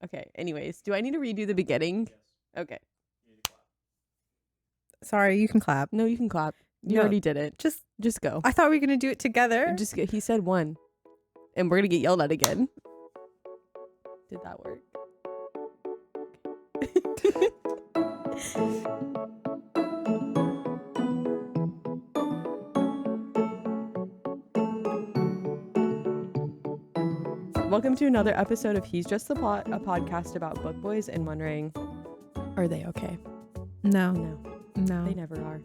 Okay. Anyways, do I need to redo the beginning? Yes. Okay. You need to clap. Sorry, you can clap. No, you can clap. You No, already did it. Just go. I thought we were going to do it together. He said one. And we're going to get yelled at again. Did that work? Welcome to another episode of He's Just the Plot, a podcast about book boys and wondering, are they okay? No. They never are.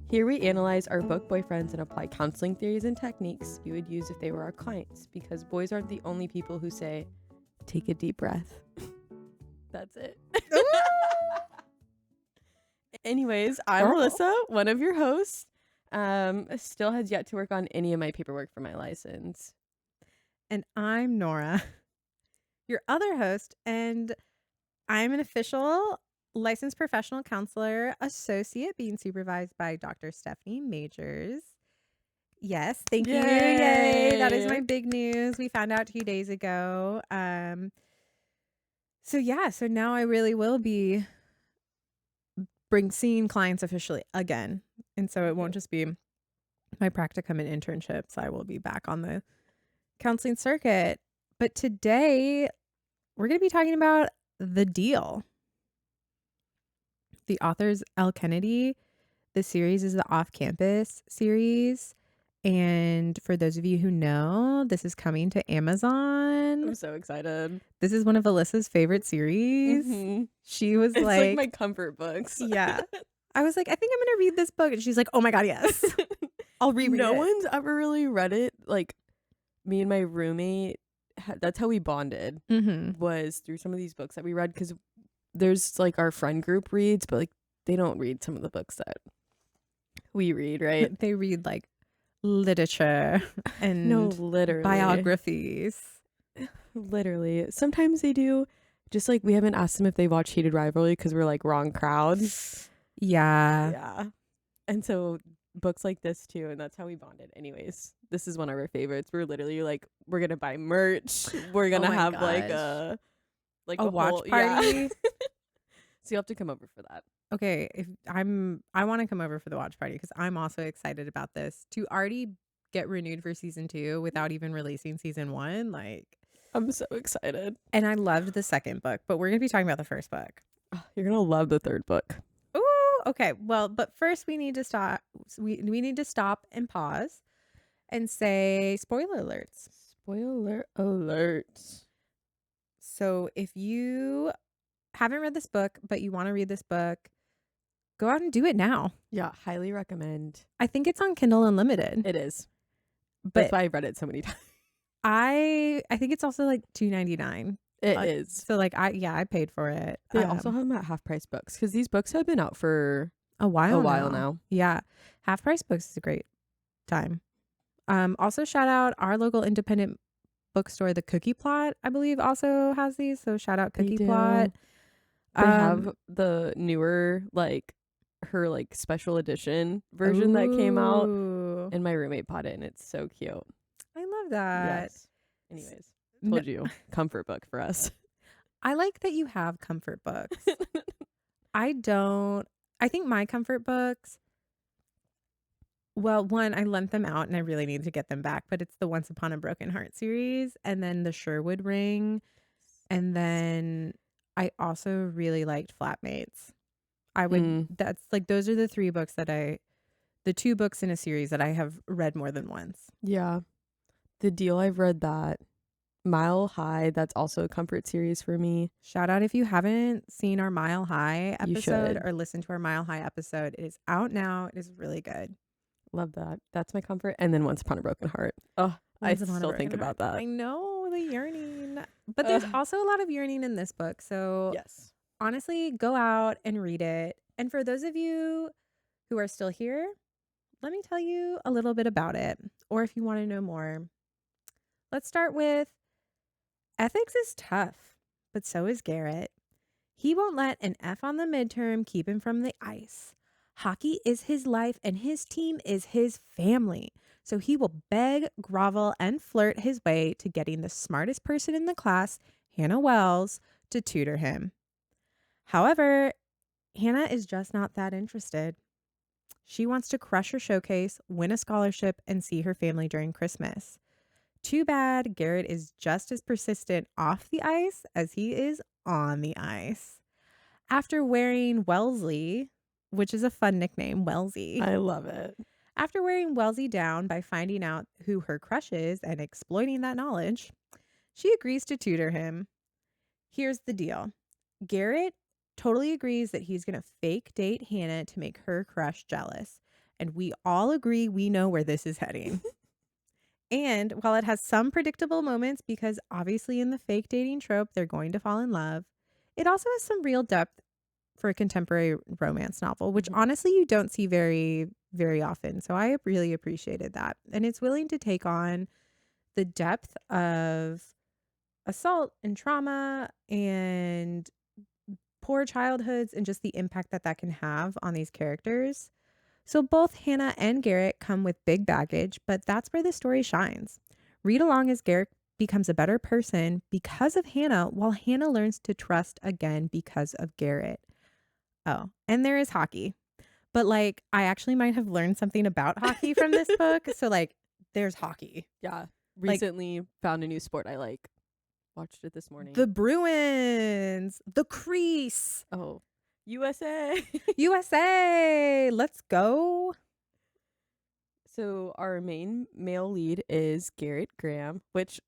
Here we analyze our book boyfriends and apply counseling theories and techniques we would use if they were our clients, because boys aren't the only people who say, take a deep breath. That's it. Anyways, I'm Alyssa, one of your hosts. Still has yet to work on any of my paperwork for my license. And I'm Nora, your other host, and I'm an official licensed professional counselor associate being supervised by Dr. Stephanie Majors. Yes, thank you. Yay. That is my big news. We found out 2 days ago. So now I really will be seeing clients officially again. And so it won't just be my practicum and internships. I will be back on the counseling circuit. But today we're going to be talking about The Deal. The author's Elle Kennedy. The series is the Off-Campus series. And for those of you who know, this is coming to Amazon. I'm so excited. This is one of Alyssa's favorite series. Mm-hmm. She was it's like my comfort books. Yeah. I was like, I think I'm going to read this book. And she's like, oh my God, yes. I'll reread it. No one's ever really read it. Like, me and my roommate, that's how we bonded, was through some of these books that we read, because there's like our friend group reads, but like they don't read some of the books that we read, right? They read like literature and literally biographies. Literally. Sometimes they do. Just like we haven't asked them if they watch Heated Rivalry because we're like wrong crowd. Yeah. And so books like this too, and that's how we bonded. Anyways, this is one of our favorites. We're literally like, we're gonna buy merch. We're gonna have like a watch whole, party. Yeah. So you'll have to come over for that. Okay, I want to come over for the watch party because I'm also excited about this. To already get renewed for season 2 without even releasing season 1, like I'm so excited. And I loved the second book, but we're gonna be talking about the first book. You're gonna love the third book. Ooh, okay. Well, but first we need to stop. We need to stop and pause and say spoiler alerts. Spoiler alert. So if you haven't read this book, but you want to read this book, go out and do it now. Yeah, highly recommend. I think it's on Kindle Unlimited. It is. But that's why I've read it so many times. I think it's also like $2.99. It is. So like I paid for it. They also have them at Half Price Books because these books have been out for a while now. Yeah. Half Price Books is a great time. Also shout out our local independent bookstore, the Cookie Plot, I believe also has these. So shout out Cookie Plot. They have the newer, like her like special edition version that came out, and my roommate bought it, and it's so cute. I love that. Yes. Anyways, told you, comfort book for us. I like that you have comfort books. I don't. I think my comfort books, well, one, I lent them out and I really need to get them back, but it's the Once Upon a Broken Heart series and then the Sherwood Ring. And then I also really liked Flatmates. That's like, those are the 3 books the 2 books in a series that I have read more than once. Yeah. The Deal, I've read that. Mile High, that's also a comfort series for me. Shout out if you haven't seen our Mile High episode or listened to our Mile High episode. It is out now. It is really good. Love that. That's my comfort. And then Once Upon a Broken Heart. Oh, I still think about that. I know, the yearning. But there's also a lot of yearning in this book. So yes, honestly, go out and read it. And for those of you who are still here, let me tell you a little bit about it. Or if you want to know more, let's start with ethics is tough, but so is Garrett. He won't let an F on the midterm keep him from the ice. Hockey is his life and his team is his family. So he will beg, grovel, and flirt his way to getting the smartest person in the class, Hannah Wells, to tutor him. However, Hannah is just not that interested. She wants to crush her showcase, win a scholarship, and see her family during Christmas. Too bad Garrett is just as persistent off the ice as he is on the ice. After wearing Wellesley, which is a fun nickname, Wellesley. I love it. After wearing Wellesley down by finding out who her crush is and exploiting that knowledge, she agrees to tutor him. Here's the deal. Garrett totally agrees that he's going to fake date Hannah to make her crush jealous. And we all agree we know where this is heading. And while it has some predictable moments, because obviously in the fake dating trope, they're going to fall in love, it also has some real depth for a contemporary romance novel, which honestly you don't see very, very often. So I really appreciated that. And it's willing to take on the depth of assault and trauma and poor childhoods and just the impact that can have on these characters. So both Hannah and Garrett come with big baggage, but that's where the story shines. Read along as Garrett becomes a better person because of Hannah, while Hannah learns to trust again because of Garrett. Oh, and there is hockey. But like, I actually might have learned something about hockey from this book. So like, there's hockey. Yeah. Recently found a new sport I like. Watched it this morning. The Bruins, the crease. Oh, USA. USA. Let's go. So our main male lead is Garrett Graham, which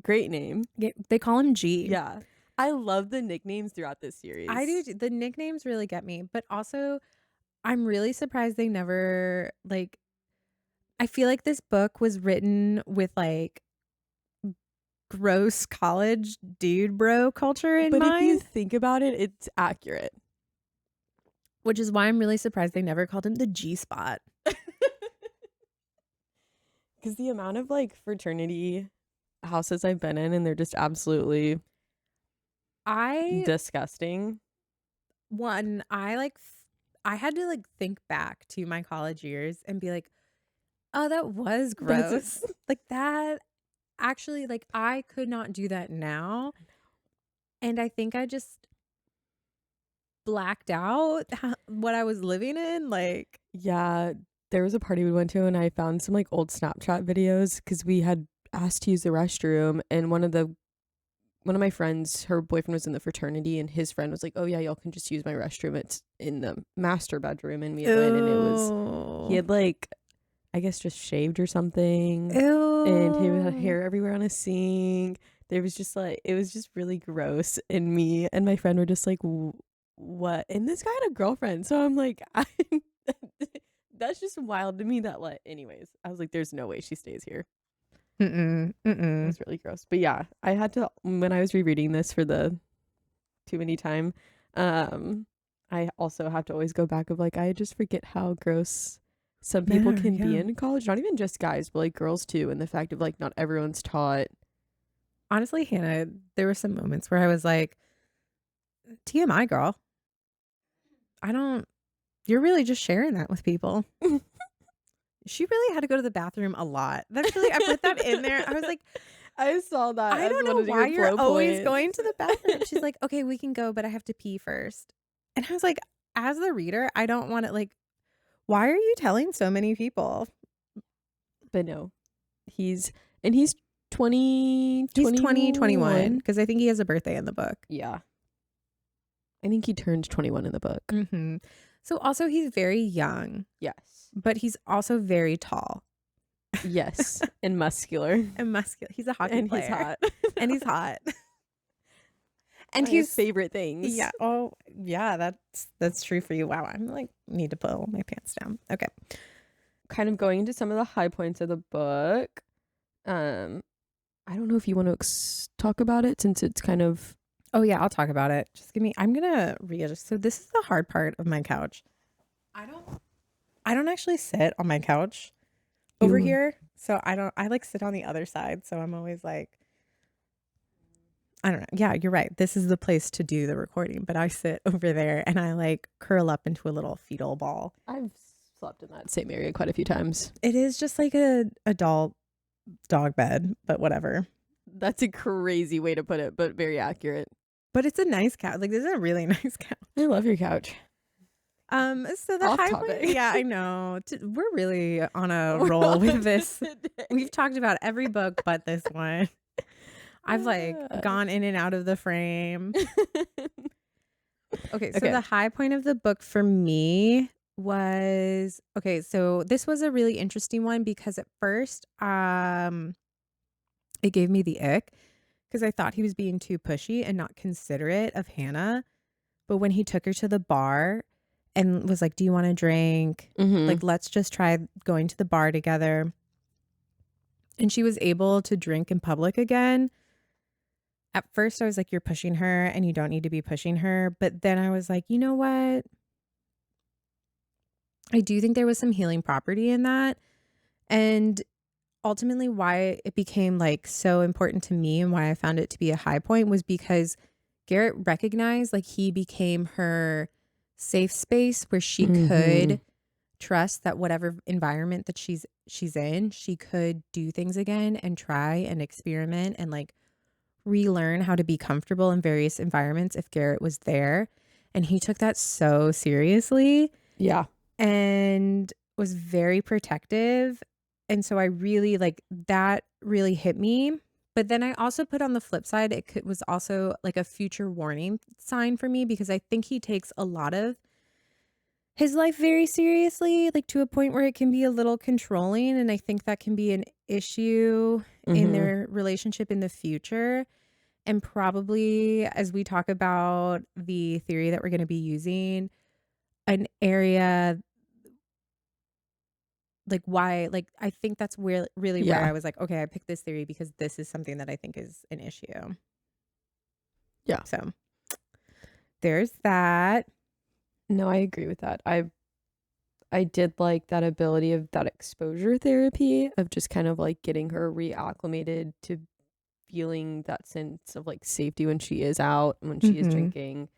great name. They call him G. Yeah. I love the nicknames throughout this series. I do. The nicknames really get me, but also I'm really surprised they never like, I feel like this book was written with like gross college dude bro culture in mind. But if you think about it, it's accurate. Which is why I'm really surprised they never called him the G-spot. Because the amount of like fraternity houses I've been in, and they're just absolutely disgusting. I had to like think back to my college years and be like, oh, that was gross. Like that actually, like I could not do that now. And I think I just blacked out what I was living in. Like, yeah, there was a party we went to and I found some like old Snapchat videos because we had asked to use the restroom, and one of my friends, her boyfriend was in the fraternity, and his friend was like, oh yeah, y'all can just use my restroom, it's in the master bedroom. And we had went, and he had like, I guess just shaved or something. Ew. And he had hair everywhere on his sink. There was just like, it was just really gross. And me and my friend were just like, what? And this guy had a girlfriend. So I'm like, that's just wild to me that like, anyways, I was like, there's no way she stays here. It was really gross. But yeah, I had to, when I was rereading this for the too many time, I also have to always go back of like, I just forget how gross some people can be in college. Not even just guys, but like girls too. And the fact of like, not everyone's taught. Honestly, Hannah, there were some moments where I was like, TMI girl. You're really just sharing that with people. She really had to go to the bathroom a lot. That's really, I put that in there. I was like, I saw that. I don't know why you're always going to the bathroom. She's like, okay, we can go, but I have to pee first. And I was like, as the reader, I don't want to like, why are you telling so many people? But no, he's 20, he's 21 because I think he has a birthday in the book. Yeah. I think he turned 21 in the book. Mm-hmm. So also he's very young. Yes. But he's also very tall. Yes. And muscular. He's a hockey player. He's hot. And he's hot. And his favorite things. Yeah. Oh, yeah. That's true for you. Wow. I'm like, need to pull my pants down. Okay. Kind of going into some of the high points of the book. I don't know if you want to talk about it since it's kind of. Oh yeah, I'll talk about it. I'm gonna readjust. So this is the hard part of my couch. I don't actually sit on my couch over here. So I like sit on the other side. So I'm always like, I don't know. Yeah, you're right. This is the place to do the recording, but I sit over there and I like curl up into a little fetal ball. I've slept in that same area quite a few times. It is just like a adult dog bed, but whatever. That's a crazy way to put it, but very accurate. But it's a nice couch. Like, this is a really nice couch. I love your couch. So the Off high topic. point, yeah, I know. We're really on a roll with this. We've talked about every book but this one. I've like gone in and out of the frame. Okay, so the high point of the book for me was, okay, so this was a really interesting one because at first it gave me the ick because I thought he was being too pushy and not considerate of Hannah. But when he took her to the bar and was like, "Do you want a drink? Like, let's just try going to the bar together." And she was able to drink in public again. At first, I was like, "You're pushing her and you don't need to be pushing her." But then I was like, you know what? I do think there was some healing property in that. And ultimately, why it became like so important to me and why I found it to be a high point was because Garrett recognized like he became her safe space where she could trust that whatever environment that she's in, she could do things again and try and experiment and like relearn how to be comfortable in various environments if Garrett was there. And he took that so seriously. Yeah. And was very protective. And so I really like that really hit me. But then I also put on the flip side, was also like a future warning sign for me because I think he takes a lot of his life very seriously, like to a point where it can be a little controlling. And I think that can be an issue in their relationship in the future. And probably as we talk about the theory that we're going to be using, an area like why, like I think that's where really where I was like, okay, I picked this theory because this is something that I think is an issue. Yeah. So there's that. No, I agree with that. I did like that ability of that exposure therapy of just kind of like getting her reacclimated to feeling that sense of like safety when she is out and when she is drinking,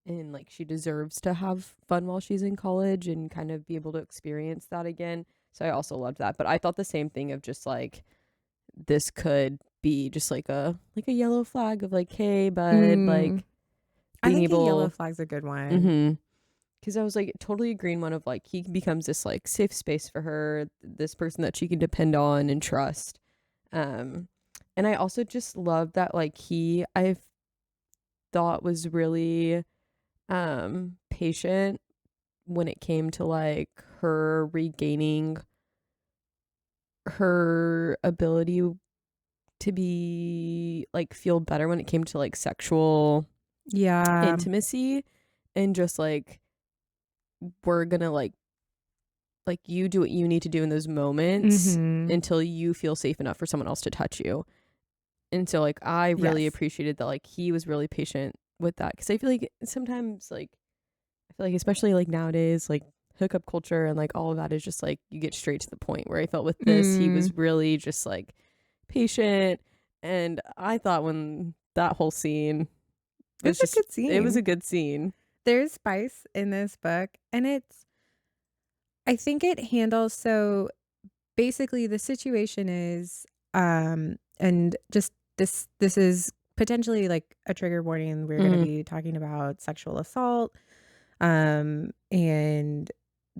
and like she deserves to have fun while she's in college and kind of be able to experience that again. So I also loved that. But I thought the same thing of just like this could be just like a yellow flag of like, hey bud, like being I think a yellow flag's a good one. Because I was like totally agreeing one of like he becomes this like safe space for her, this person that she can depend on and trust. And I also just love that like I thought was really patient when it came to like her regaining her ability to be like feel better when it came to like sexual intimacy, and just like we're gonna like you do what you need to do in those moments until you feel safe enough for someone else to touch you. And so like I really appreciated that like he was really patient with that, because I feel like sometimes like especially like nowadays like hookup culture and like all of that is just like you get straight to the point, where I felt with this he was really just like patient. And I thought when that whole scene was It's a good scene. It was a good scene. There's spice in this book, and I think it handles, so basically the situation is and just this is potentially like a trigger warning. We're going to be talking about sexual assault and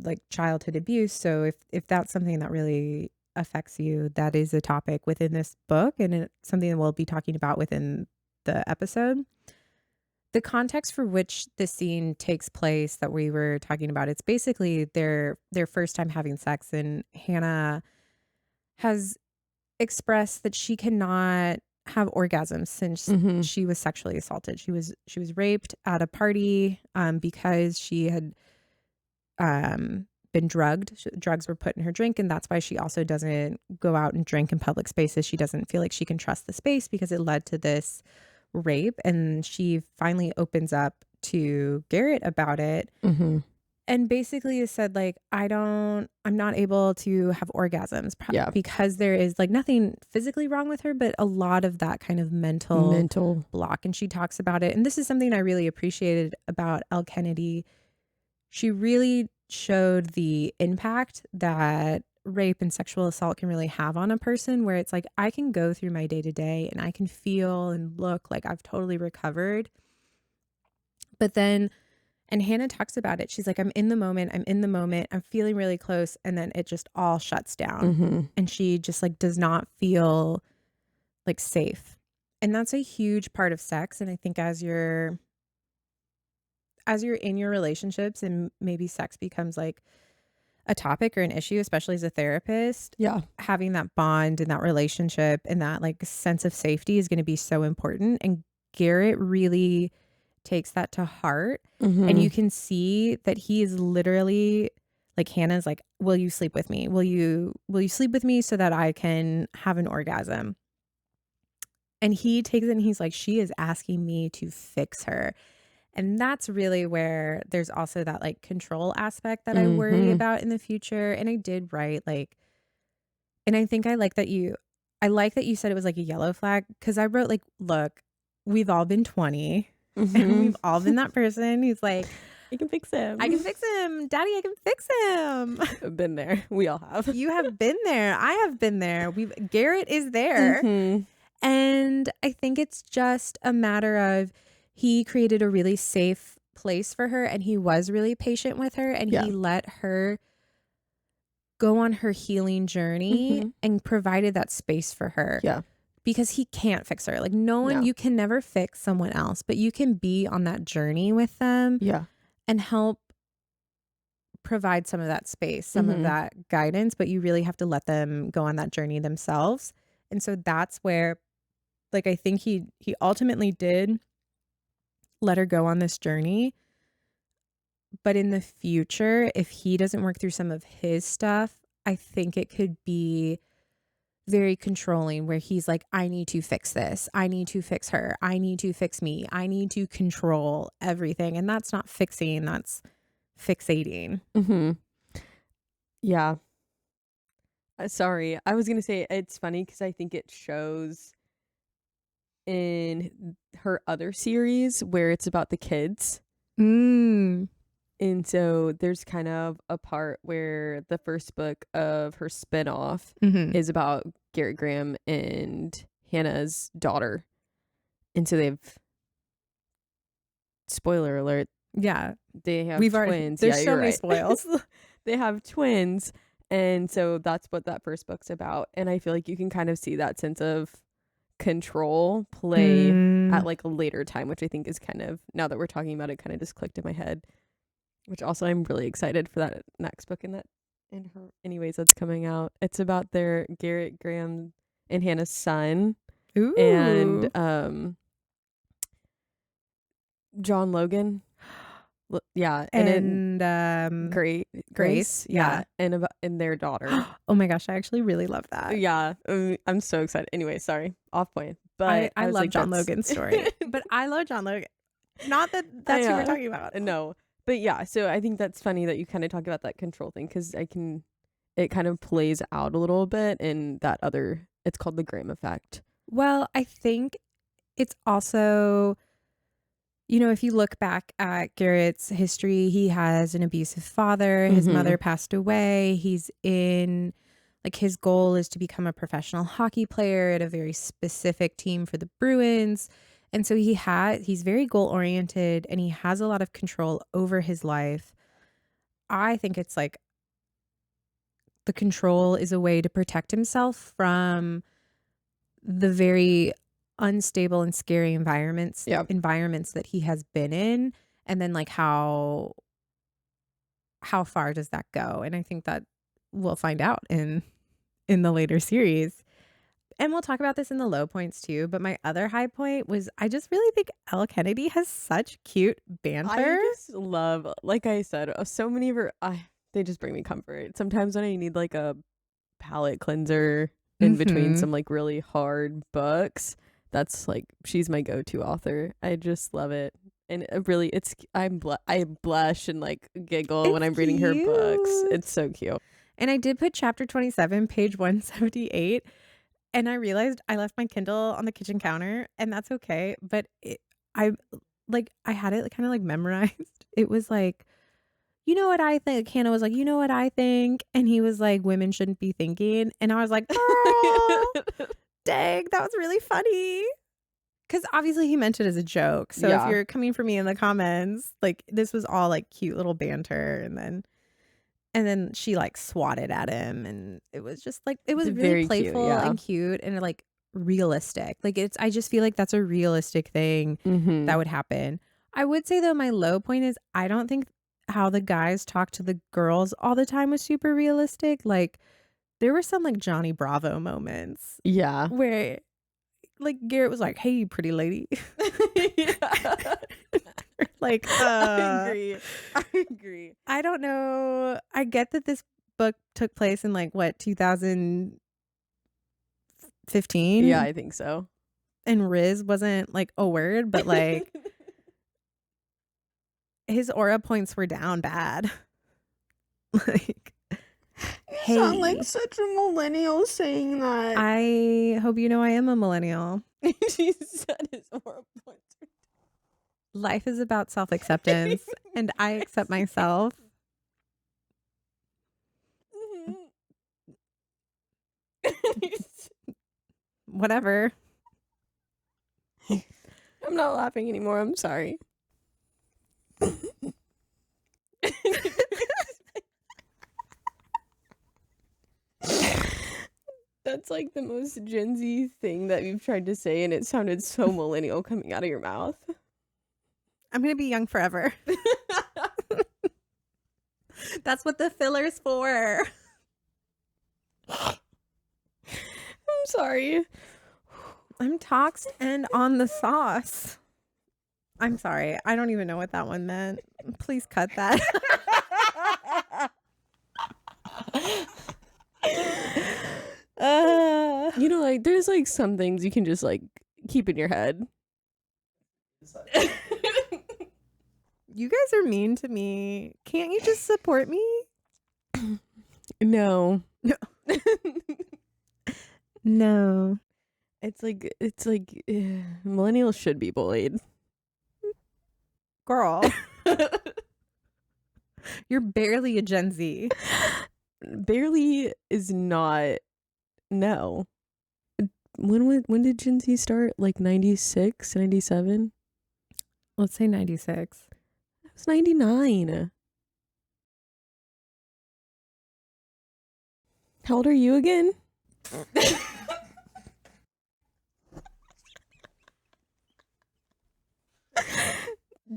like childhood abuse. So if that's something that really affects you, that is a topic within this book, and it's something that we'll be talking about within the episode. The context for which this scene takes place that we were talking about, it's basically their first time having sex, and Hannah has expressed that she cannot have orgasms since she was sexually assaulted. She was raped at a party because she had been drugged. Drugs were put in her drink, and that's why she also doesn't go out and drink in public spaces. She doesn't feel like she can trust the space because it led to this rape. And she finally opens up to Garrett about it and basically said like, I'm not able to have orgasms because there is like nothing physically wrong with her, but a lot of that kind of mental block. And she talks about it, and this is something I really appreciated about Elle Kennedy. She really showed the impact that rape and sexual assault can really have on a person, where it's like I can go through my day to day and I can feel and look like I've totally recovered, But then, and Hannah talks about it. She's like, I'm in the moment. I'm feeling really close. And then it just all shuts down. Mm-hmm. And she just like does not feel like safe. And that's a huge part of sex. And I think as you're in your relationships and maybe sex becomes like a topic or an issue, especially as a therapist, Yeah. having that bond and that relationship and that like sense of safety is going to be so important. And Garrett really takes that to heart. Mm-hmm. And you can see that he is literally like, Hannah's like, will you sleep with me? Will you sleep with me so that I can have an orgasm? And he takes it and he's like, she is asking me to fix her. And that's really where there's also that like control aspect that I worry about in the future. And I did write like, and I think I like that you said it was like a yellow flag, because I wrote like, look, we've all been 20 and we've all been that person who's like, I can fix him. I can fix him. Daddy, I can fix him. I've been there. We all have. You have been there. I have been there. Garrett is there. Mm-hmm. And I think it's just a matter of he created a really safe place for her and he was really patient with her and he let her go on her healing journey and provided that space for her. Yeah. Because he can't fix her. Like no one, you can never fix someone else, but you can be on that journey with them. Yeah. And help provide some of that space, some of that guidance, but you really have to let them go on that journey themselves. And so that's where, like, I think he ultimately did let her go on this journey. But in the future, if he doesn't work through some of his stuff, I think it could be very controlling, where he's like, I need to fix this. I need to fix her. I need to fix me. I need to control everything. And that's not fixing, that's fixating. Mm-hmm. Yeah. Sorry. I was going to say it's funny because I think it shows in her other series where it's about the kids. And so there's kind of a part where the first book of her spinoff is about Garrett Graham and Hannah's daughter. And so they've, spoiler alert. Yeah. They have twins. There's so many spoils. They have twins. And so that's what that first book's about. And I feel like you can kind of see that sense of control play at like a later time, which I think is kind of, now that we're talking about it, kind of just clicked in my head. Which also I'm really excited for that next book in her anyways that's coming out. It's about their Garrett Graham and Hannah's son. Ooh. And John Logan. Yeah. And Grace. Yeah. And their daughter. Oh my gosh, I actually really love that. Yeah. I'm so excited. Anyway, sorry. Off point. But I love like, John Logan's story. But I love John Logan. Not that that's who we're talking about. No. But yeah, so I think that's funny that you kind of talk about that control thing, because it kind of plays out a little bit in that other, it's called the Graham effect. Well, I think it's also, you know, if you look back at Garrett's history, he has an abusive father. His mother passed away. He's in, like, his goal is to become a professional hockey player at a very specific team for the Bruins. And so he's very goal oriented and he has a lot of control over his life. I think it's like the control is a way to protect himself from the very unstable and scary environments that he has been in. And then like how far does that go? And I think that we'll find out in the later series. And we'll talk about this in the low points too. But my other high point was I just really think Elle Kennedy has such cute banter. I just love, like I said, so many of her, they just bring me comfort. Sometimes when I need like a palate cleanser in between some like really hard books, that's like, she's my go-to author. I just love it. And it really, I blush and like giggle when I'm reading her books. It's so cute. And I did put chapter 27, page 178. And I realized I left my Kindle on the kitchen counter, and that's okay. But I had it kind of like memorized. It was like, you know what I think? Hannah was like, you know what I think? And he was like, women shouldn't be thinking. And I was like, girl, dang, that was really funny. Because obviously he meant it as a joke. So if you're coming for me in the comments, like this was all like cute little banter, and then she like swatted at him, and it was just like it was really very playful cute, and cute and like realistic. Like I just feel like that's a realistic thing that would happen. I would say though, my low point is I don't think how the guys talk to the girls all the time was super realistic. Like there were some like Johnny Bravo moments. Yeah. Where like Garrett was like, "Hey, you pretty lady." Like I agree. I don't know. I get that this book took place in like what 2015. Yeah, I think so. And Riz wasn't like a word, but like his aura points were down bad. Like you sound like such a millennial saying that. I hope you know I am a millennial. She said his aura points were down. Life is about self-acceptance, and I accept myself. Whatever. I'm not laughing anymore. I'm sorry. That's like the most Gen Z thing that you've tried to say, and it sounded so millennial coming out of your mouth. I'm going to be young forever. That's what the filler's for. I'm sorry. I'm toxed and on the sauce. I'm sorry. I don't even know what that one meant. Please cut that. You know, like there's like some things you can just like keep in your head. You guys are mean to me. Can't you just support me? No. No. It's like millennials should be bullied. Girl. You're barely a Gen Z. Barely is not. No. When did Gen Z start? Like 96, 97? Let's say 96. It was 99. How old are you again?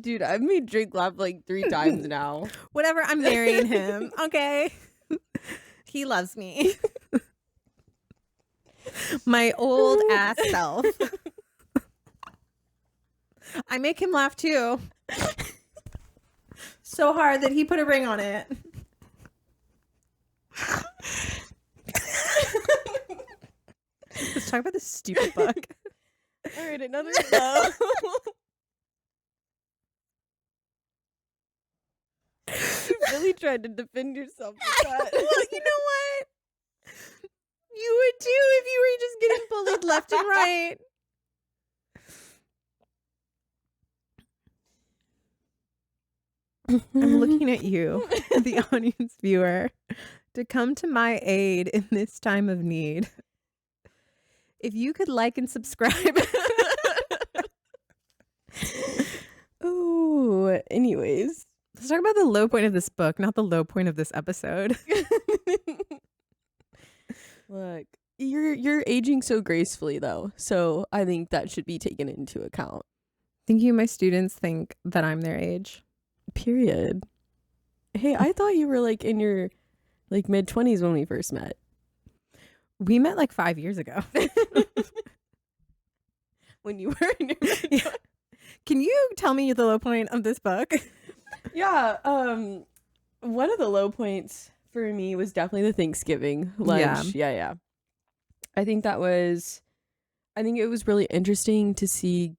Dude, I've made Drake laugh like 3 times now. Whatever, I'm marrying him. Okay. He loves me. My old ass self. I make him laugh too. So hard that he put a ring on it. Let's talk about this stupid book. All right, another low. You really tried to defend yourself with that. Well, you know what? You would too if you were just getting bullied left and right. I'm looking at you, the audience viewer, to come to my aid in this time of need. If you could like and subscribe. Oh, anyways. Let's talk about the low point of this book, not the low point of this episode. Look, you're aging so gracefully though, so I think that should be taken into account. Think you my students think that I'm their age? Period. Hey, I thought you were like in your like mid-20s when we first met. We met like 5 years ago. When you were in your mid-20s. Yeah. Can you tell me the low point of this book? Yeah, one of the low points for me was definitely the Thanksgiving lunch. Yeah. I think it was really interesting to see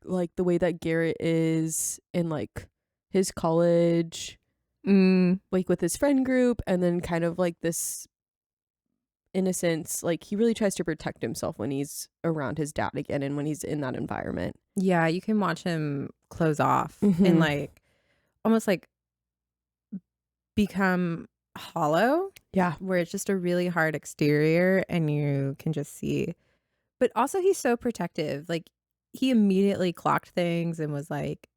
like the way that Garrett is in like his college, like with his friend group, and then kind of like this innocence, like he really tries to protect himself when he's around his dad again and when he's in that environment. Yeah, you can watch him close off and like almost like become hollow. Yeah. Where it's just a really hard exterior and you can just see. But also he's so protective. Like he immediately clocked things and was like,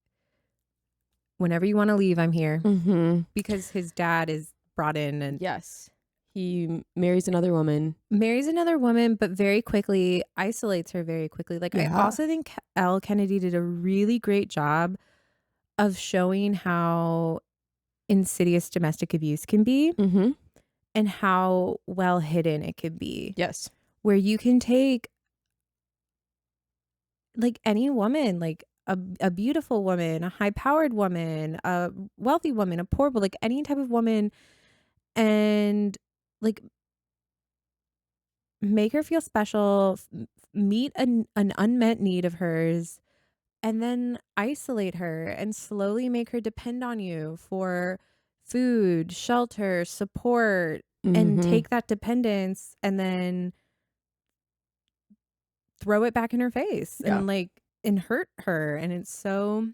whenever you want to leave, I'm here. Because his dad is brought in and yes, he marries another woman, but very quickly isolates her very quickly. Like, I also think Elle Kennedy did a really great job of showing how insidious domestic abuse can be and how well hidden it can be. Yes. Where you can take like any woman, like a beautiful woman, a high powered woman, a wealthy woman, a poor, but like any type of woman, and like make her feel special, meet an unmet need of hers, and then isolate her and slowly make her depend on you for food, shelter, support, and take that dependence and then throw it back in her face and hurt her. And it's so,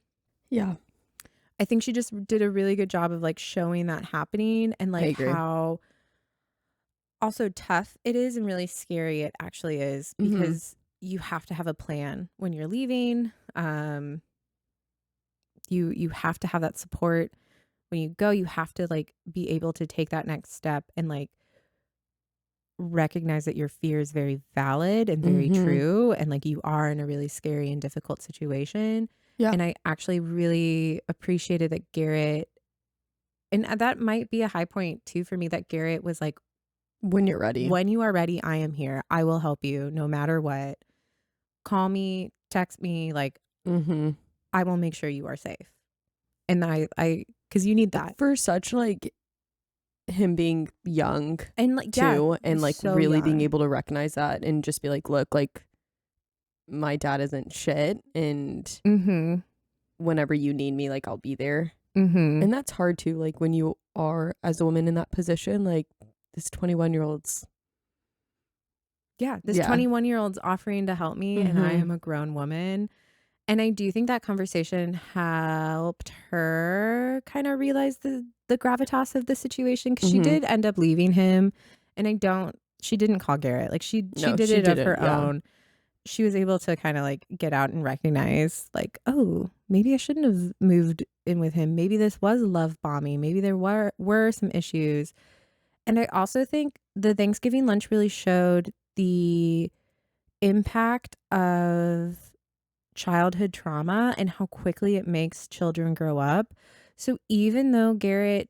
I think she just did a really good job of like showing that happening and like how also tough it is and really scary it actually is, because you have to have a plan when you're leaving. You have to have that support when you go. You have to like be able to take that next step and like recognize that your fear is very valid and very true, and like you are in a really scary and difficult situation. And I actually really appreciated that Garrett, and that might be a high point too for me, that Garrett was like, when you are ready, I am here. I will help you no matter what. Call me, text me, like I will make sure you are safe. And I because you need that for such like him being young and like too, and like so really young. being able to recognize that and just be like, look, like my dad isn't shit, and whenever you need me, like I'll be there. And that's hard too, like when you are as a woman in that position, like this 21-year-old's 21-year-old's offering to help me, and I am a grown woman. And I do think that conversation helped her kind of realize the gravitas of the situation, because she did end up leaving him. And she didn't call Garrett. Like she did it of her own. She was able to kind of like get out and recognize like, oh, maybe I shouldn't have moved in with him. Maybe this was love bombing. Maybe there were some issues. And I also think the Thanksgiving lunch really showed the impact of childhood trauma and how quickly it makes children grow up. So even though Garrett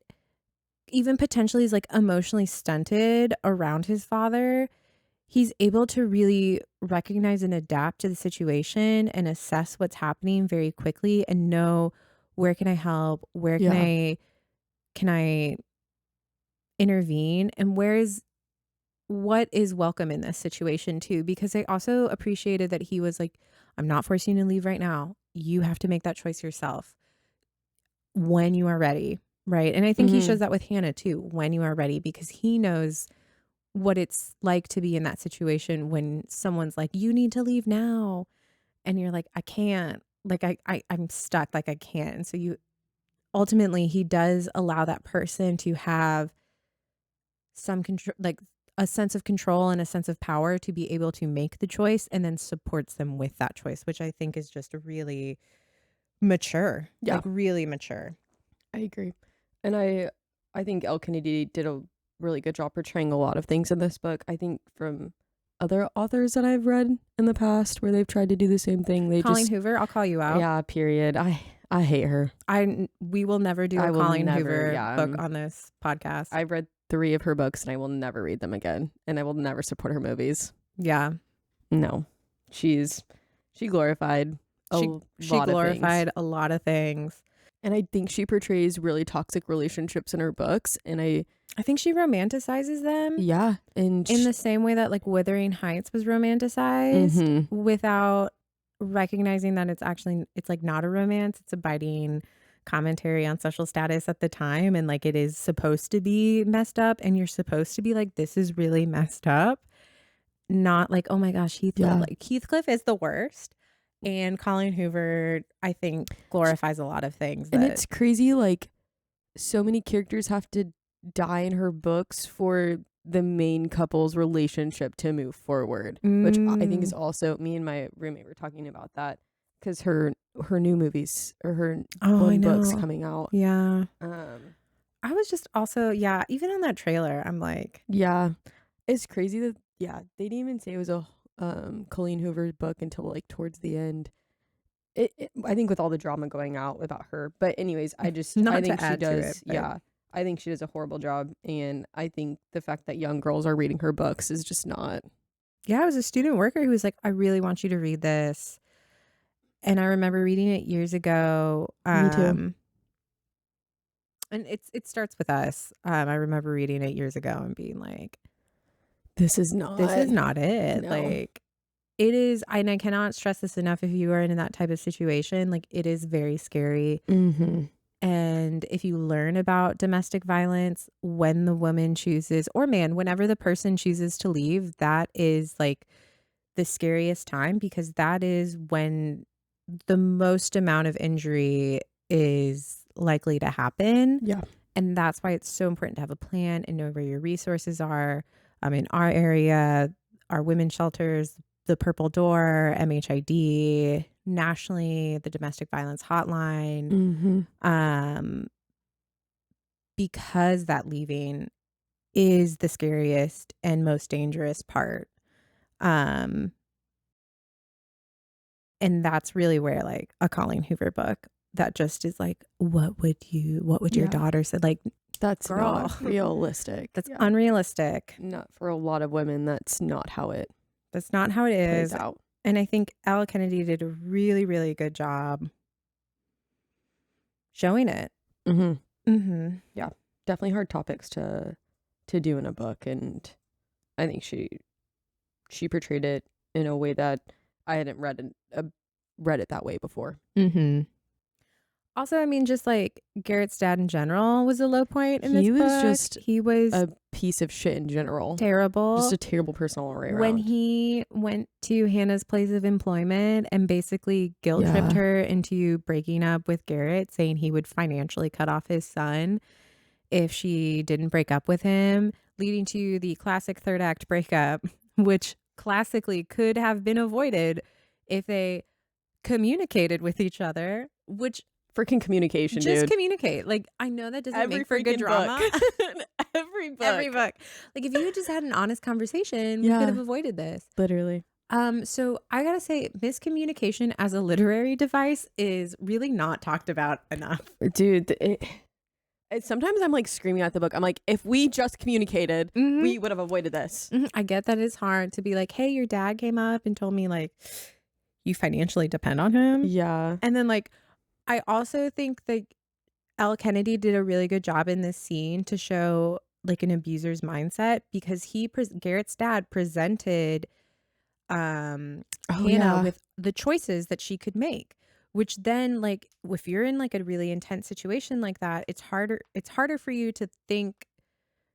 even potentially is like emotionally stunted around his father, he's able to really recognize and adapt to the situation and assess what's happening very quickly and know, where can I help? Where can I intervene? And what is welcome in this situation too? Because I also appreciated that he was like, I'm not forcing you to leave right now. You have to make that choice yourself when you are ready. Right. And I think he shows that with Hannah too, when you are ready, because he knows what it's like to be in that situation when someone's like, you need to leave now. And you're like, I can't, like, I'm stuck. Like I can't. And so ultimately he does allow that person to have some control, like a sense of control and a sense of power to be able to make the choice, and then supports them with that choice, which I think is just really mature. Like really mature. I agree. And I think Elle Kennedy did a really good job portraying a lot of things in this book. I think from other authors that I've read in the past where they've tried to do the same thing, Colleen Hoover, I'll call you out. Yeah, period. I hate her. We will never do a Colleen Hoover book on this podcast. I've read 3 of her books and I will never read them again, and I will never support her movies. Yeah. No. She glorified a lot of things. And I think she portrays really toxic relationships in her books, and I think she romanticizes them. Yeah. And in the same way that like Wuthering Heights was romanticized, without recognizing that it's like not a romance. It's a biting commentary on social status at the time, and like it is supposed to be messed up, and you're supposed to be like, this is really messed up, not like, oh my gosh, Heathcliff. Like Heathcliff is the worst, and Colleen Hoover I think glorifies a lot of things. And it's crazy, like so many characters have to die in her books for the main couple's relationship to move forward, which I think is also, me and my roommate were talking about that because her new movies or her one book's coming out. Yeah. I was just also, yeah, even on that trailer, I'm like, yeah, it's crazy that, they didn't even say it was a Colleen Hoover's book until like towards the end. I think with all the drama going out about her, but anyways, I think she does. I think she does a horrible job, and I think the fact that young girls are reading her books is just not. Yeah, I was a student worker who was like, I really want you to read this, and I remember reading it years ago. Me too. And it starts with us. I remember reading it years ago and being like, this is not it. No. Like, it is, and I cannot stress this enough. If you are in that type of situation, like, it is very scary. Mm-hmm. And if you learn about domestic violence when the woman chooses, or man, whenever the person chooses to leave, that is like the scariest time, because that is when the most amount of injury is likely to happen. Yeah. And that's why it's so important to have a plan and know where your resources are. In our area, our women's shelters, the Purple Door, MHID, nationally, the domestic violence hotline. Mm-hmm. Because that leaving is the scariest and most dangerous part. And that's really where like a Colleen Hoover book that just is like, what would your daughter say? Like, that's girl, not realistic. That's unrealistic. Not for a lot of women. That's not how it is. Out. And I think Elle Kennedy did a really, really good job showing it. Yeah, definitely hard topics to do in a book, and I think she portrayed it in a way that I hadn't read it that way before. Also, I mean, just like Garrett's dad in general was a low point in this book. He was a piece of shit in general. Terrible. Just a terrible person all the way around. When he went to Hannah's place of employment and basically guilt tripped her into breaking up with Garrett, saying he would financially cut off his son if she didn't break up with him, leading to the classic third act breakup, which classically could have been avoided if they communicated with each other, which... Freaking communication, just dude. Communicate. Like, I know that doesn't make for good drama. Every book. Like, if you had just had an honest conversation, we could have avoided this. Literally. So I gotta say, miscommunication as a literary device is really not talked about enough. Dude, sometimes I'm like screaming at the book. I'm like, if we just communicated, we would have avoided this. I get that it's hard to be like, hey, your dad came up and told me like you financially depend on him. Yeah. And then like, I also think that Elle Kennedy did a really good job in this scene to show like an abuser's mindset, because Garrett's dad presented Hannah with the choices that she could make, which then like if you're in like a really intense situation like that, it's harder for you to think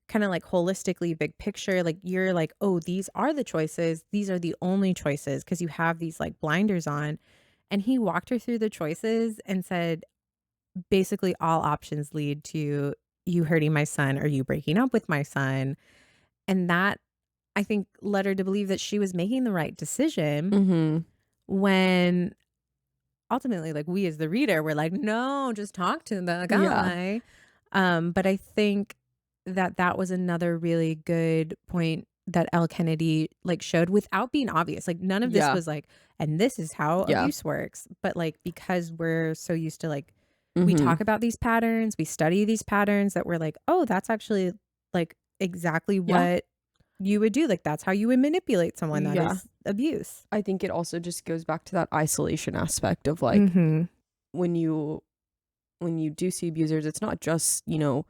kind of like holistically, big picture. Like you're like, oh, these are the choices, these are the only choices, because you have these like blinders on. And he walked her through the choices and said, basically all options lead to you hurting my son or you breaking up with my son. And that, I think, led her to believe that she was making the right decision, when ultimately, like, we as the reader, we're like, no, just talk to the guy. But I think that was another really good point that Elle Kennedy like showed without being obvious. Like none of this was like, and this is how abuse works. But like, because we're so used to like, we talk about these patterns, we study these patterns, that we're like, oh, that's actually like exactly what you would do. Like that's how you would manipulate someone. That is abuse. I think it also just goes back to that isolation aspect of like, when you do see abusers, it's not just, you know,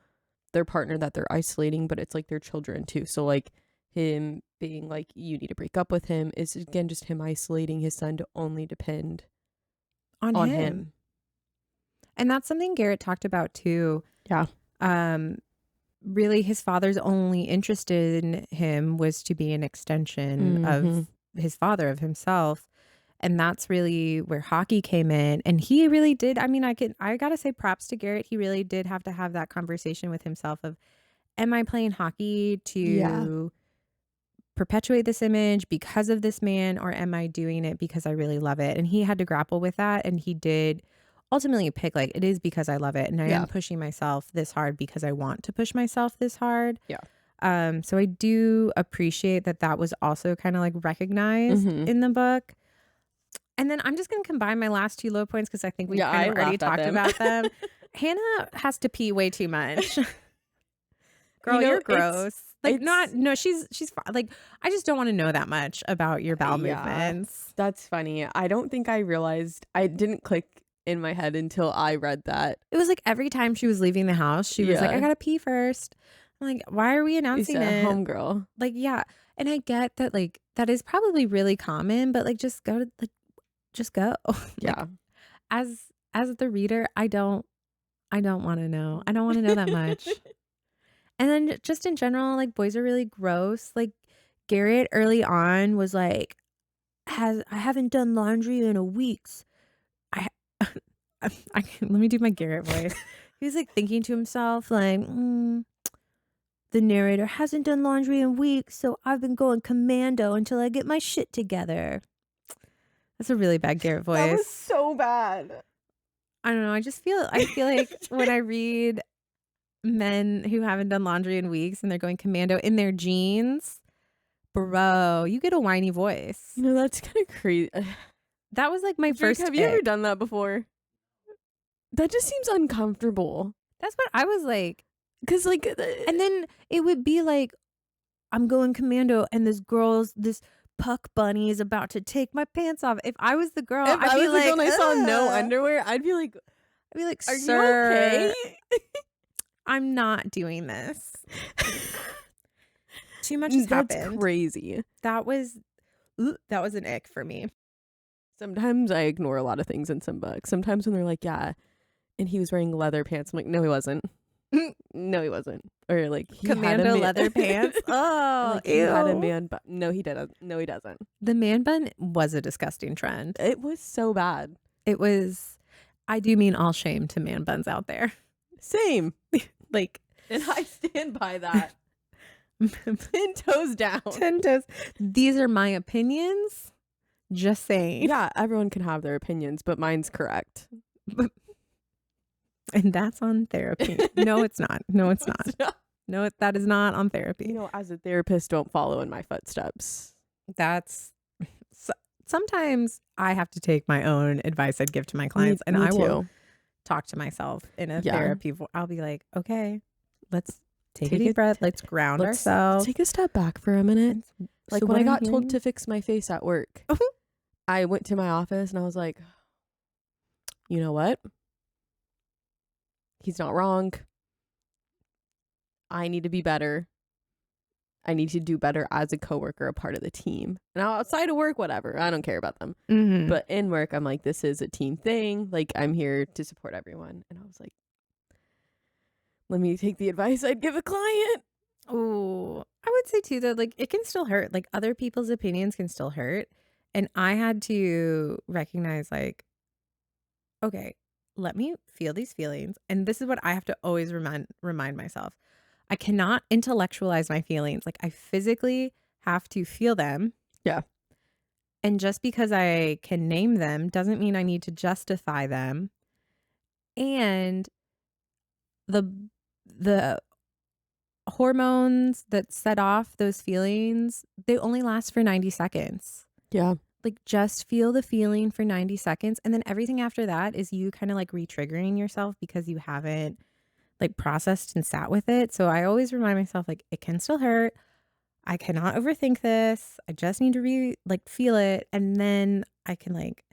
their partner that they're isolating, but it's like their children too. So like him being like, you need to break up with him, is again just him isolating his son to only depend on him. And that's something Garrett talked about too. Yeah. Really his father's only interest in him was to be an extension of his father, of himself. And that's really where hockey came in. And he really did. I mean, I gotta say props to Garrett. He really did have to have that conversation with himself of, am I playing hockey to perpetuate this image because of this man, or am I doing it because I really love it? And he had to grapple with that, and he did ultimately pick, like, it is because I love it, and I am pushing myself this hard because I want to push myself this hard. So I do appreciate that was also kind of like recognized in the book. And then I'm just going to combine my last 2 low points because I think we've kind of already talked about them. Hannah has to pee way too much. Girl, you're gross. Like, she's fine. Like, I just don't want to know that much about your bowel movements. That's funny. I don't think I realized, I didn't click in my head until I read that. It was like every time she was leaving the house, she was like, I gotta pee first. I'm like, why are we announcing it? Homegirl. Like, yeah. And I get that, like, that is probably really common, but like, just go. Yeah. Like, as the reader, I don't want to know. I don't want to know that much. And then just in general, like, boys are really gross. Like, Garrett early on was like, I haven't done laundry in a weeks. Let me do my Garrett voice. He was like thinking to himself, like, the narrator hasn't done laundry in weeks, so I've been going commando until I get my shit together. That's a really bad Garrett voice. That was so bad. I don't know. I feel like when I read men who haven't done laundry in weeks and they're going commando in their jeans, bro, you get a whiny voice. No, that's kind of crazy. That was like my first. Have you ever done that before? That just seems uncomfortable. That's what I was like. Because, like, and then it would be like, I'm going commando, and this puck bunny is about to take my pants off. If I was the girl, I'd be like, when I saw no underwear, I'd be like, Are Sir, you okay? I'm not doing this. Too much has happened. That's crazy. That was an ick for me. Sometimes I ignore a lot of things in some books. Sometimes when they're like, yeah, and he was wearing leather pants, I'm like, no, he wasn't. No, he wasn't. Or like, he commando leather pants. Oh, like, he had a man bun. No, he didn't. No, he doesn't. The man bun was a disgusting trend. It was so bad. It was. I do mean all shame to man buns out there. Same. Like, and I stand by that. 10 toes down. 10 toes. These are my opinions. Just saying. Yeah, everyone can have their opinions, but mine's correct. And that's on therapy. No, it's not. No, it's not. No, that is not on therapy. You know, as a therapist, don't follow in my footsteps. Sometimes I have to take my own advice I'd give to my clients, and I will talk to myself in a therapy. I'll be like, okay, let's take a deep breath. Let's ground ourselves. Take a step back for a minute. Like, when I got told to fix my face at work, I went to my office and I was like, you know what? He's not wrong. I need to be better. I need to do better as a coworker, a part of the team. And outside of work, whatever. I don't care about them. Mm-hmm. But in work, I'm like, this is a team thing. Like, I'm here to support everyone. And I was like, let me take the advice I'd give a client. Oh, I would say too, though, like, it can still hurt. Like, other people's opinions can still hurt. And I had to recognize, like, okay, let me feel these feelings. And this is what I have to always remind myself. I cannot intellectualize my feelings. Like, I physically have to feel them. Yeah. And just because I can name them doesn't mean I need to justify them. And the hormones that set off those feelings, they only last for 90 seconds. Yeah. Like, just feel the feeling for 90 seconds. And then everything after that is you kind of like re-triggering yourself because you haven't like processed and sat with it. So I always remind myself, like, it can still hurt. I cannot overthink this. I just need to feel it. And then I can like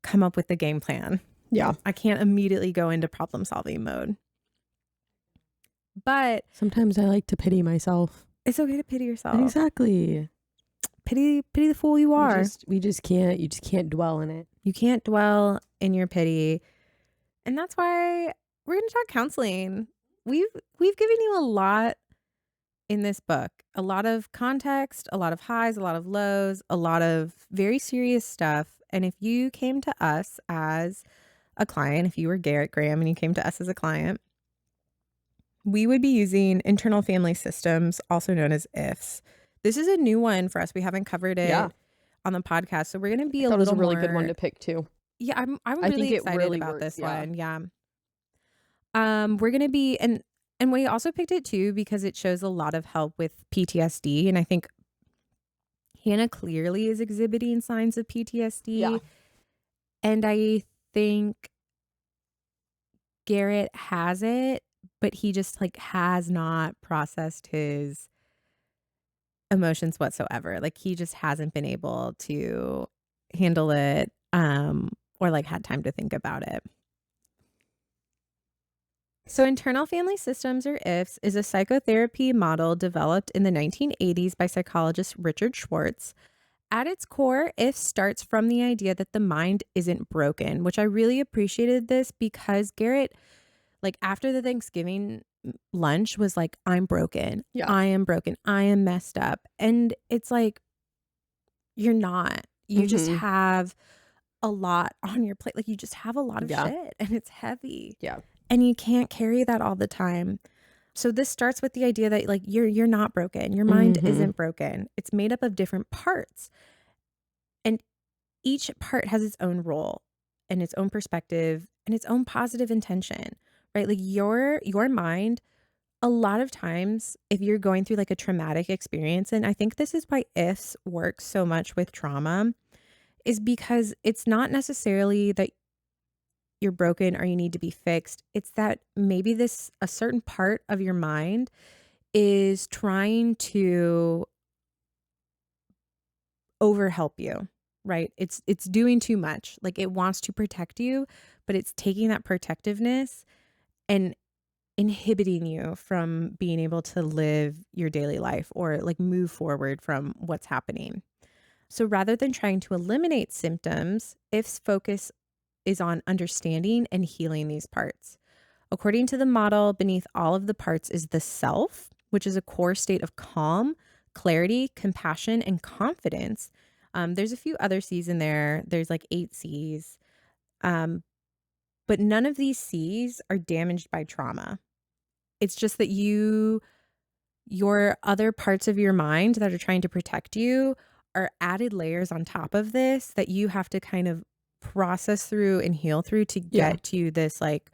come up with the game plan. Yeah. I can't immediately go into problem solving mode. But sometimes I like to pity myself. It's okay to pity yourself. Exactly. Pity the fool you are. You just can't dwell in it. You can't dwell in your pity. And that's why we're going to talk counseling. We've given you a lot in this book. A lot of context, a lot of highs, a lot of lows, a lot of very serious stuff. And if you came to us as a client, if you were Garrett Graham and you came to us as a client, we would be using internal family systems, also known as IFs. This is a new one for us. We haven't covered Yeah. it on the podcast, so we're going to be I a thought it was a little really good one more. to pick too. Yeah, I'm I really think it excited really about works. this Yeah. one. Yeah. We're going to be and we also picked it too because it shows a lot of help with PTSD, and I think Hannah clearly is exhibiting signs of PTSD. Yeah. And I think Garrett has it, but he just like has not processed his emotions whatsoever. Like he just hasn't been able to handle it or like had time to think about it. So internal family systems, or IFS, is a psychotherapy model developed in the 1980s by psychologist Richard Schwartz. At its core, IF starts from the idea that the mind isn't broken, which I really appreciated this because Garrett, like after the Thanksgiving lunch, was like, I'm broken. Yeah. I am broken. I am messed up. And it's like, you're not. You just have a lot on your plate. Like you just have a lot of shit and it's heavy. Yeah. And you can't carry that all the time. So this starts with the idea that like you're not broken. Your mind isn't broken. It's made up of different parts. And each part has its own role and its own perspective and its own positive intention, right? Like your mind, a lot of times if you're going through like a traumatic experience, and I think this is why ifs work so much with trauma, is because it's not necessarily that you're broken or you need to be fixed. It's that maybe a certain part of your mind is trying to overhelp you, right? It's doing too much. Like it wants to protect you, but it's taking that protectiveness and inhibiting you from being able to live your daily life or like move forward from what's happening. So rather than trying to eliminate symptoms, IF's focus is on understanding and healing these parts. According to the model, beneath all of the parts is the self, which is a core state of calm, clarity, compassion, and confidence. There's a few other C's in there. There's like 8 C's. But none of these C's are damaged by trauma. It's just that your other parts of your mind that are trying to protect you are added layers on top of this that you have to kind of process through and heal through to get to this like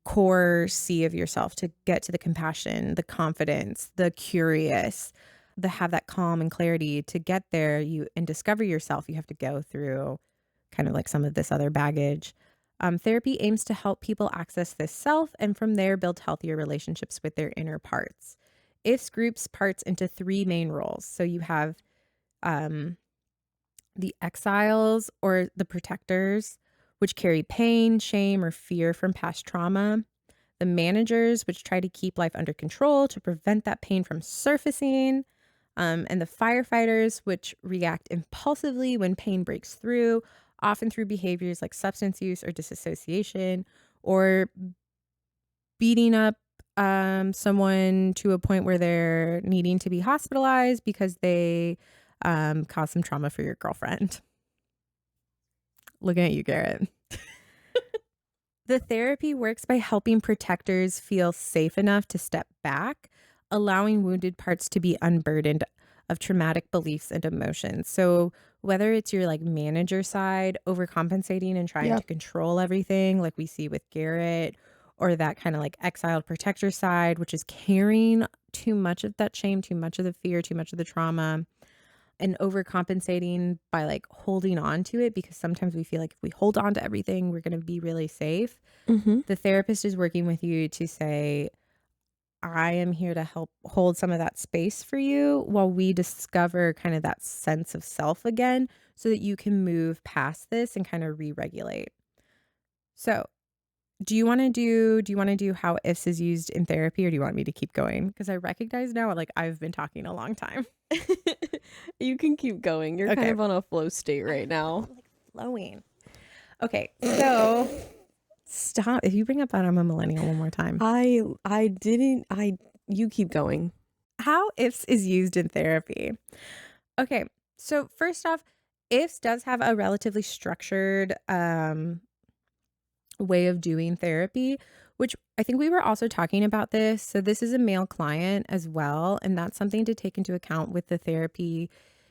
core C of yourself, to get to the compassion, the confidence, the curious, the have that calm and clarity. To get there and discover yourself, you have to go through kind of like some of this other baggage. Therapy aims to help people access this self and from there build healthier relationships with their inner parts. IFS groups parts into 3 main roles. So you have the exiles or the protectors, which carry pain, shame, or fear from past trauma. The managers, which try to keep life under control to prevent that pain from surfacing. And the firefighters, which react impulsively when pain breaks through, often through behaviors like substance use or disassociation, or beating up someone to a point where they're needing to be hospitalized because they caused some trauma for your girlfriend. Looking at you, Garrett. The therapy works by helping protectors feel safe enough to step back, allowing wounded parts to be unburdened of traumatic beliefs and emotions. So whether it's your like manager side, overcompensating and trying to control everything, like we see with Garrett, or that kind of like exiled protector side, which is carrying too much of that shame, too much of the fear, too much of the trauma, and overcompensating by like holding on to it, because sometimes we feel like if we hold on to everything, we're going to be really safe. The therapist is working with you to say, I am here to help hold some of that space for you while we discover kind of that sense of self again so that you can move past this and kind of re-regulate. So do you want to do how ifs is used in therapy, or do you want me to keep going? Because I recognize now like I've been talking a long time. You can keep going. You're kind of on a flow state right now. I'm like flowing. Okay, so stop. If you bring up that I'm a millennial one more time. You keep going. How ifs is used in therapy. Okay, so first off, ifs does have a relatively structured way of doing therapy, which I think we were also talking about this. So this is a male client as well, and that's something to take into account with the therapy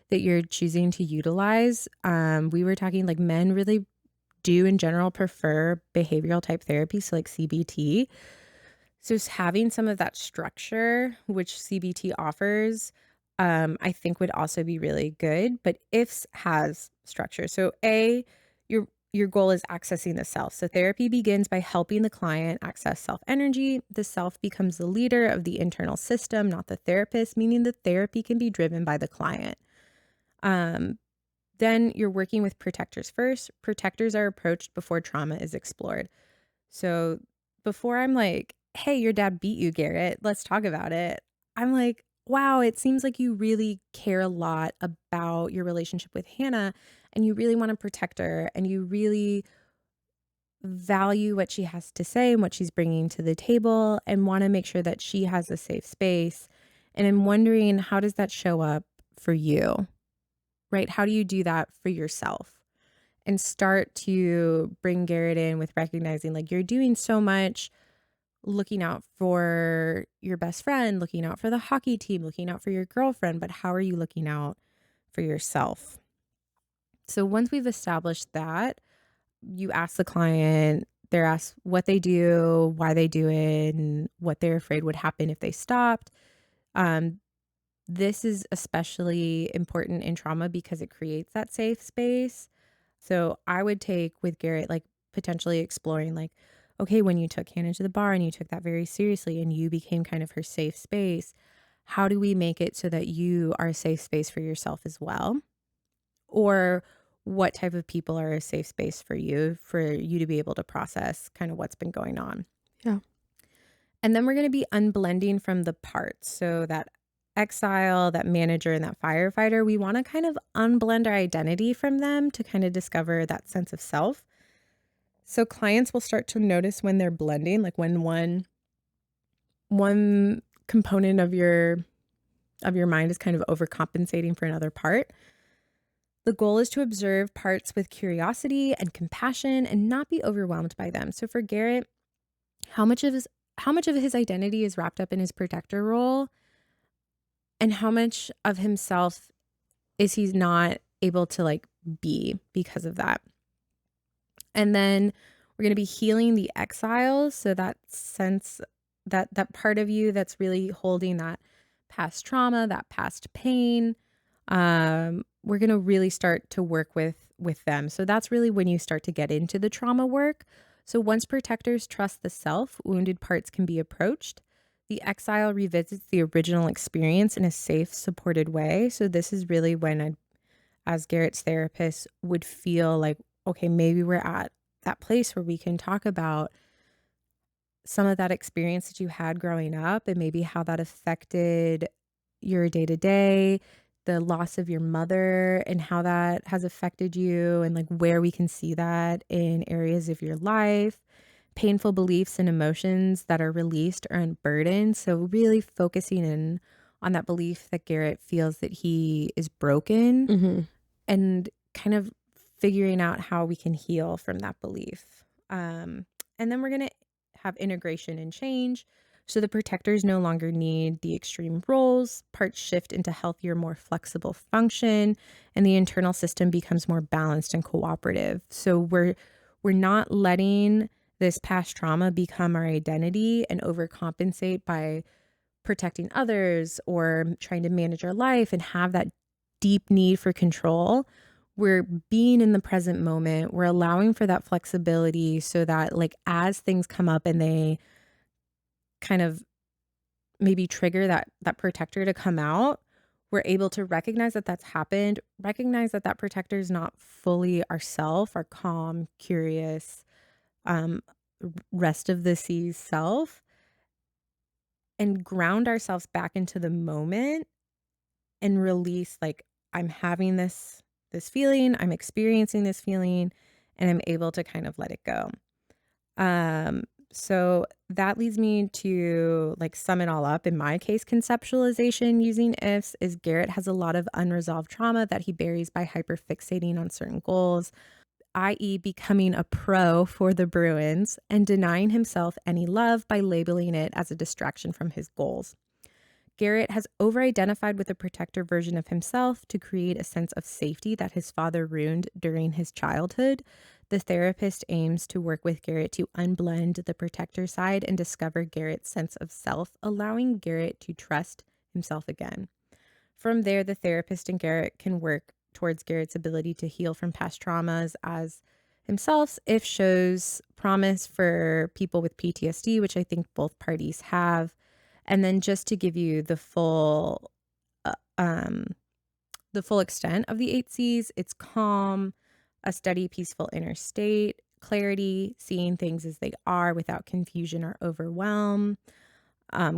that you're choosing to utilize. We were talking like men really do in general prefer behavioral type therapy, so like CBT. So having some of that structure, which CBT offers, I think would also be really good. But IFS has structure. So your goal is accessing the self. So therapy begins by helping the client access self energy. The self becomes the leader of the internal system, not the therapist, meaning the therapy can be driven by the client. Then you're working with protectors first. Protectors are approached before trauma is explored. So before I'm like, hey, your dad beat you, Garrett, let's talk about it. I'm like, wow, it seems like you really care a lot about your relationship with Hannah and you really want to protect her and you really value what she has to say and what she's bringing to the table and want to make sure that she has a safe space. And I'm wondering, how does that show up for you, right? How do you do that for yourself? And start to bring Garrett in with recognizing like you're doing so much, looking out for your best friend, looking out for the hockey team, looking out for your girlfriend, but how are you looking out for yourself? So once we've established that, you ask the client, they're asked what they do, why they do it, and what they're afraid would happen if they stopped. Um, this is especially important in trauma because it creates that safe space. So I would take with Garrett, like potentially exploring, like, okay, when you took Hannah to the bar and you took that very seriously and you became kind of her safe space, how do we make it so that you are a safe space for yourself as well? Or what type of people are a safe space for you to be able to process kind of what's been going on? Yeah. And then we're going to be unblending from the parts. So that exile, that manager, and that firefighter, we want to kind of unblend our identity from them to kind of discover that sense of self. So clients will start to notice when they're blending, like when one component of your mind is kind of overcompensating for another part. The goal is to observe parts with curiosity and compassion and not be overwhelmed by them. So for Garrett, how much of his identity is wrapped up in his protector role, and how much of himself is he not able to like be because of that? And then we're going to be healing the exiles, so that sense, that part of you that's really holding that past trauma, that past pain. We're going to really start to work with them. So that's really when you start to get into the trauma work. So once protectors trust the self, wounded parts can be approached. The exile revisits the original experience in a safe, supported way. So this is really when I, as Garrett's therapist, would feel like, okay, maybe we're at that place where we can talk about some of that experience that you had growing up and maybe how that affected your day to day, the loss of your mother and how that has affected you, and like where we can see that in areas of your life, painful beliefs and emotions that are released or unburdened. So really focusing in on that belief that Garrett feels that he is broken, Mm-hmm. and kind of figuring out how we can heal from that belief. And then we're going to have integration and change. So the protectors no longer need the extreme roles, parts shift into healthier, more flexible function, and the internal system becomes more balanced and cooperative. So we're not letting this past trauma become our identity and overcompensate by protecting others or trying to manage our life and have that deep need for control. We're being in the present moment. We're allowing for that flexibility so that like as things come up and they kind of maybe trigger that protector to come out, we're able to recognize that that's happened, recognize that that protector is not fully ourself, our calm, curious, um, rest of the seas self, and ground ourselves back into the moment and release like I'm having this feeling, I'm experiencing this feeling, and I'm able to kind of let it go. So that leads me to like sum it all up. In my case, conceptualization using ifs is Garrett has a lot of unresolved trauma that he buries by hyperfixating on certain goals. i.e., becoming a pro for the Bruins and denying himself any love by labeling it as a distraction from his goals. Garrett has over-identified with a protector version of himself to create a sense of safety that his father ruined during his childhood. The therapist aims to work with Garrett to unblend the protector side and discover Garrett's sense of self, allowing Garrett to trust himself again. From there, the therapist and Garrett can work towards Garrett's ability to heal from past traumas as himself, if shows promise for people with PTSD, which I think both parties have. And then just to give you uh, um, the full extent of the 8 C's, it's calm, a steady, peaceful inner state, clarity, seeing things as they are without confusion or overwhelm,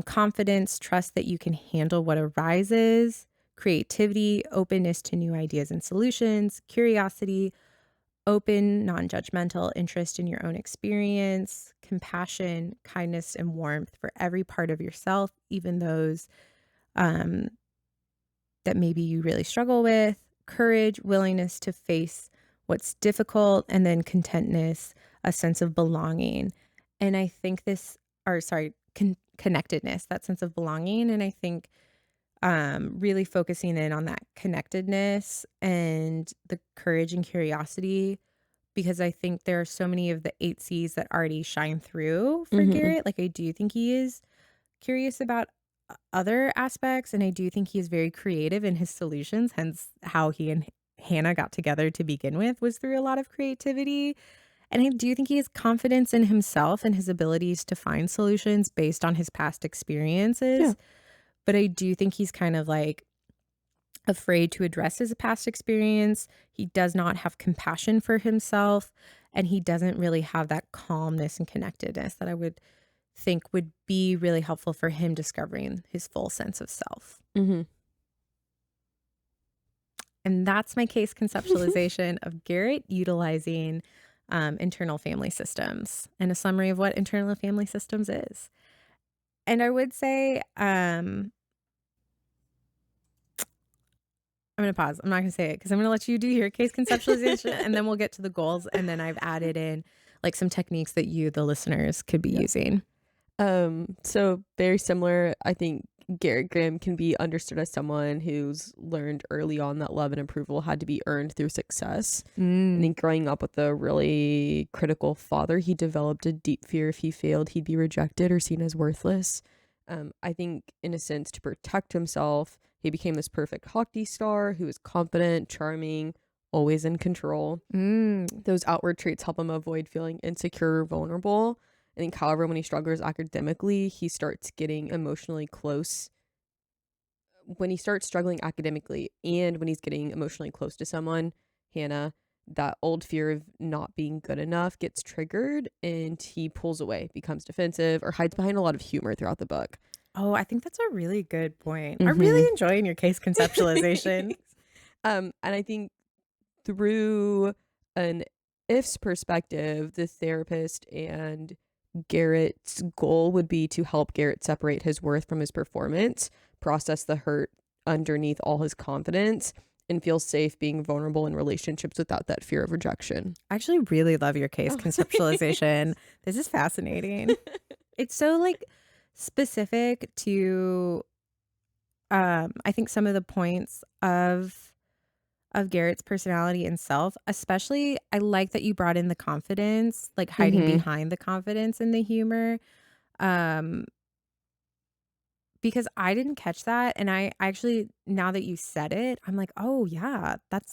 confidence, trust that you can handle what arises, creativity, openness to new ideas and solutions, curiosity, open, non-judgmental interest in your own experience, compassion, kindness, and warmth for every part of yourself, even those um, that maybe you really struggle with, courage, willingness to face what's difficult, and then contentness, a sense of belonging. And I think connectedness, that sense of belonging. And I think really focusing in on that connectedness and the courage and curiosity, because I think there are so many of the 8 C's that already shine through for Garrett. Like, I do think he is curious about other aspects, and I do think he is very creative in his solutions, hence how he and Hannah got together to begin with was through a lot of creativity. And I do think he has confidence in himself and his abilities to find solutions based on his past experiences. Yeah. But I do think he's kind of like afraid to address his past experience. He does not have compassion for himself, and he doesn't really have that calmness and connectedness that I would think would be really helpful for him discovering his full sense of self. And that's my case conceptualization of Garrett utilizing internal family systems and a summary of what internal family systems is. And I would say, I'm going to pause. I'm not going to say it because I'm going to let you do your case conceptualization and then we'll get to the goals. And then I've added in like some techniques that you, the listeners, could be using. So very similar. I think Garrett Grimm can be understood as someone who's learned early on that love and approval had to be earned through success. I think growing up with a really critical father, he developed a deep fear if he failed, he'd be rejected or seen as worthless. I think in a sense to protect himself, he became this perfect hockey star who was confident, charming, always in control. Those outward traits help him avoid feeling insecure or vulnerable. I think, however, when he struggles academically, he starts getting emotionally close. When he starts struggling academically and when he's getting emotionally close to someone, Hannah, that old fear of not being good enough gets triggered and he pulls away, becomes defensive, or hides behind a lot of humor throughout the book. Oh, I think that's a really good point. I'm really enjoying your case conceptualization. And I think through an if's perspective, the therapist and Garrett's goal would be to help Garrett separate his worth from his performance, process the hurt underneath all his confidence, and feel safe being vulnerable in relationships without that fear of rejection. I actually really love your case conceptualization. This is fascinating. It's so like specific to I think some of the points of Garrett's personality and self. Especially I like that you brought in the confidence, like hiding behind the confidence and the humor. Because I didn't catch that, and I actually, now that you said it, I'm like, oh yeah, that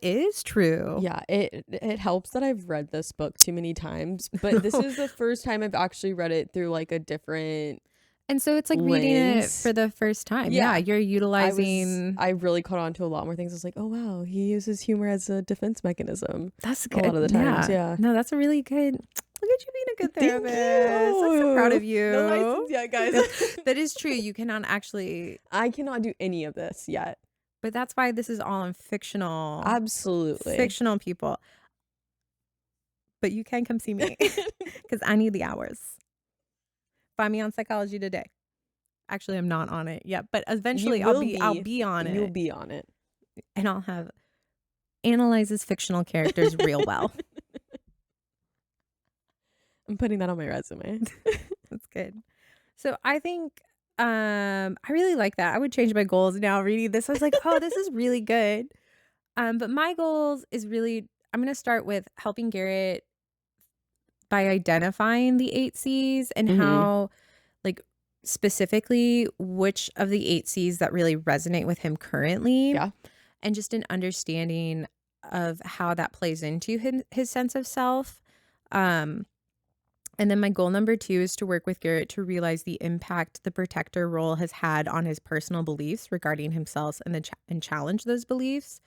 is true. Yeah, it helps that I've read this book too many times, but this is the first time I've actually read it through like a different And so it's like reading it for the first time. Yeah, you're utilizing. I really caught on to a lot more things. I was like, oh wow, he uses humor as a defense mechanism. That's good. A lot of the times, yeah. No, that's a really good. Look at you being a good therapist. I'm so proud of you. No license yet, guys. That is true. You cannot actually. I cannot do any of this yet. But that's why this is all in fictional. Absolutely. Fictional people. But you can come see me because I need the hours. Find me on Psychology Today. Actually, I'm not on it yet, but eventually I'll be on it. You'll be on it. And I'll have analyzes fictional characters real well. I'm putting that on my resume. That's good. So I think I really like that. I would change my goals now reading this. I was like, oh, this is really good. But my goals is really I'm gonna start with helping Garrett by identifying the 8 C's and Mhm. how like specifically which of the 8 C's that really resonate with him currently, Yeah. and just an understanding of how that plays into his sense of self. Um, and then my goal number 2 is to work with Garrett to realize the impact the protector role has had on his personal beliefs regarding himself and challenge those beliefs.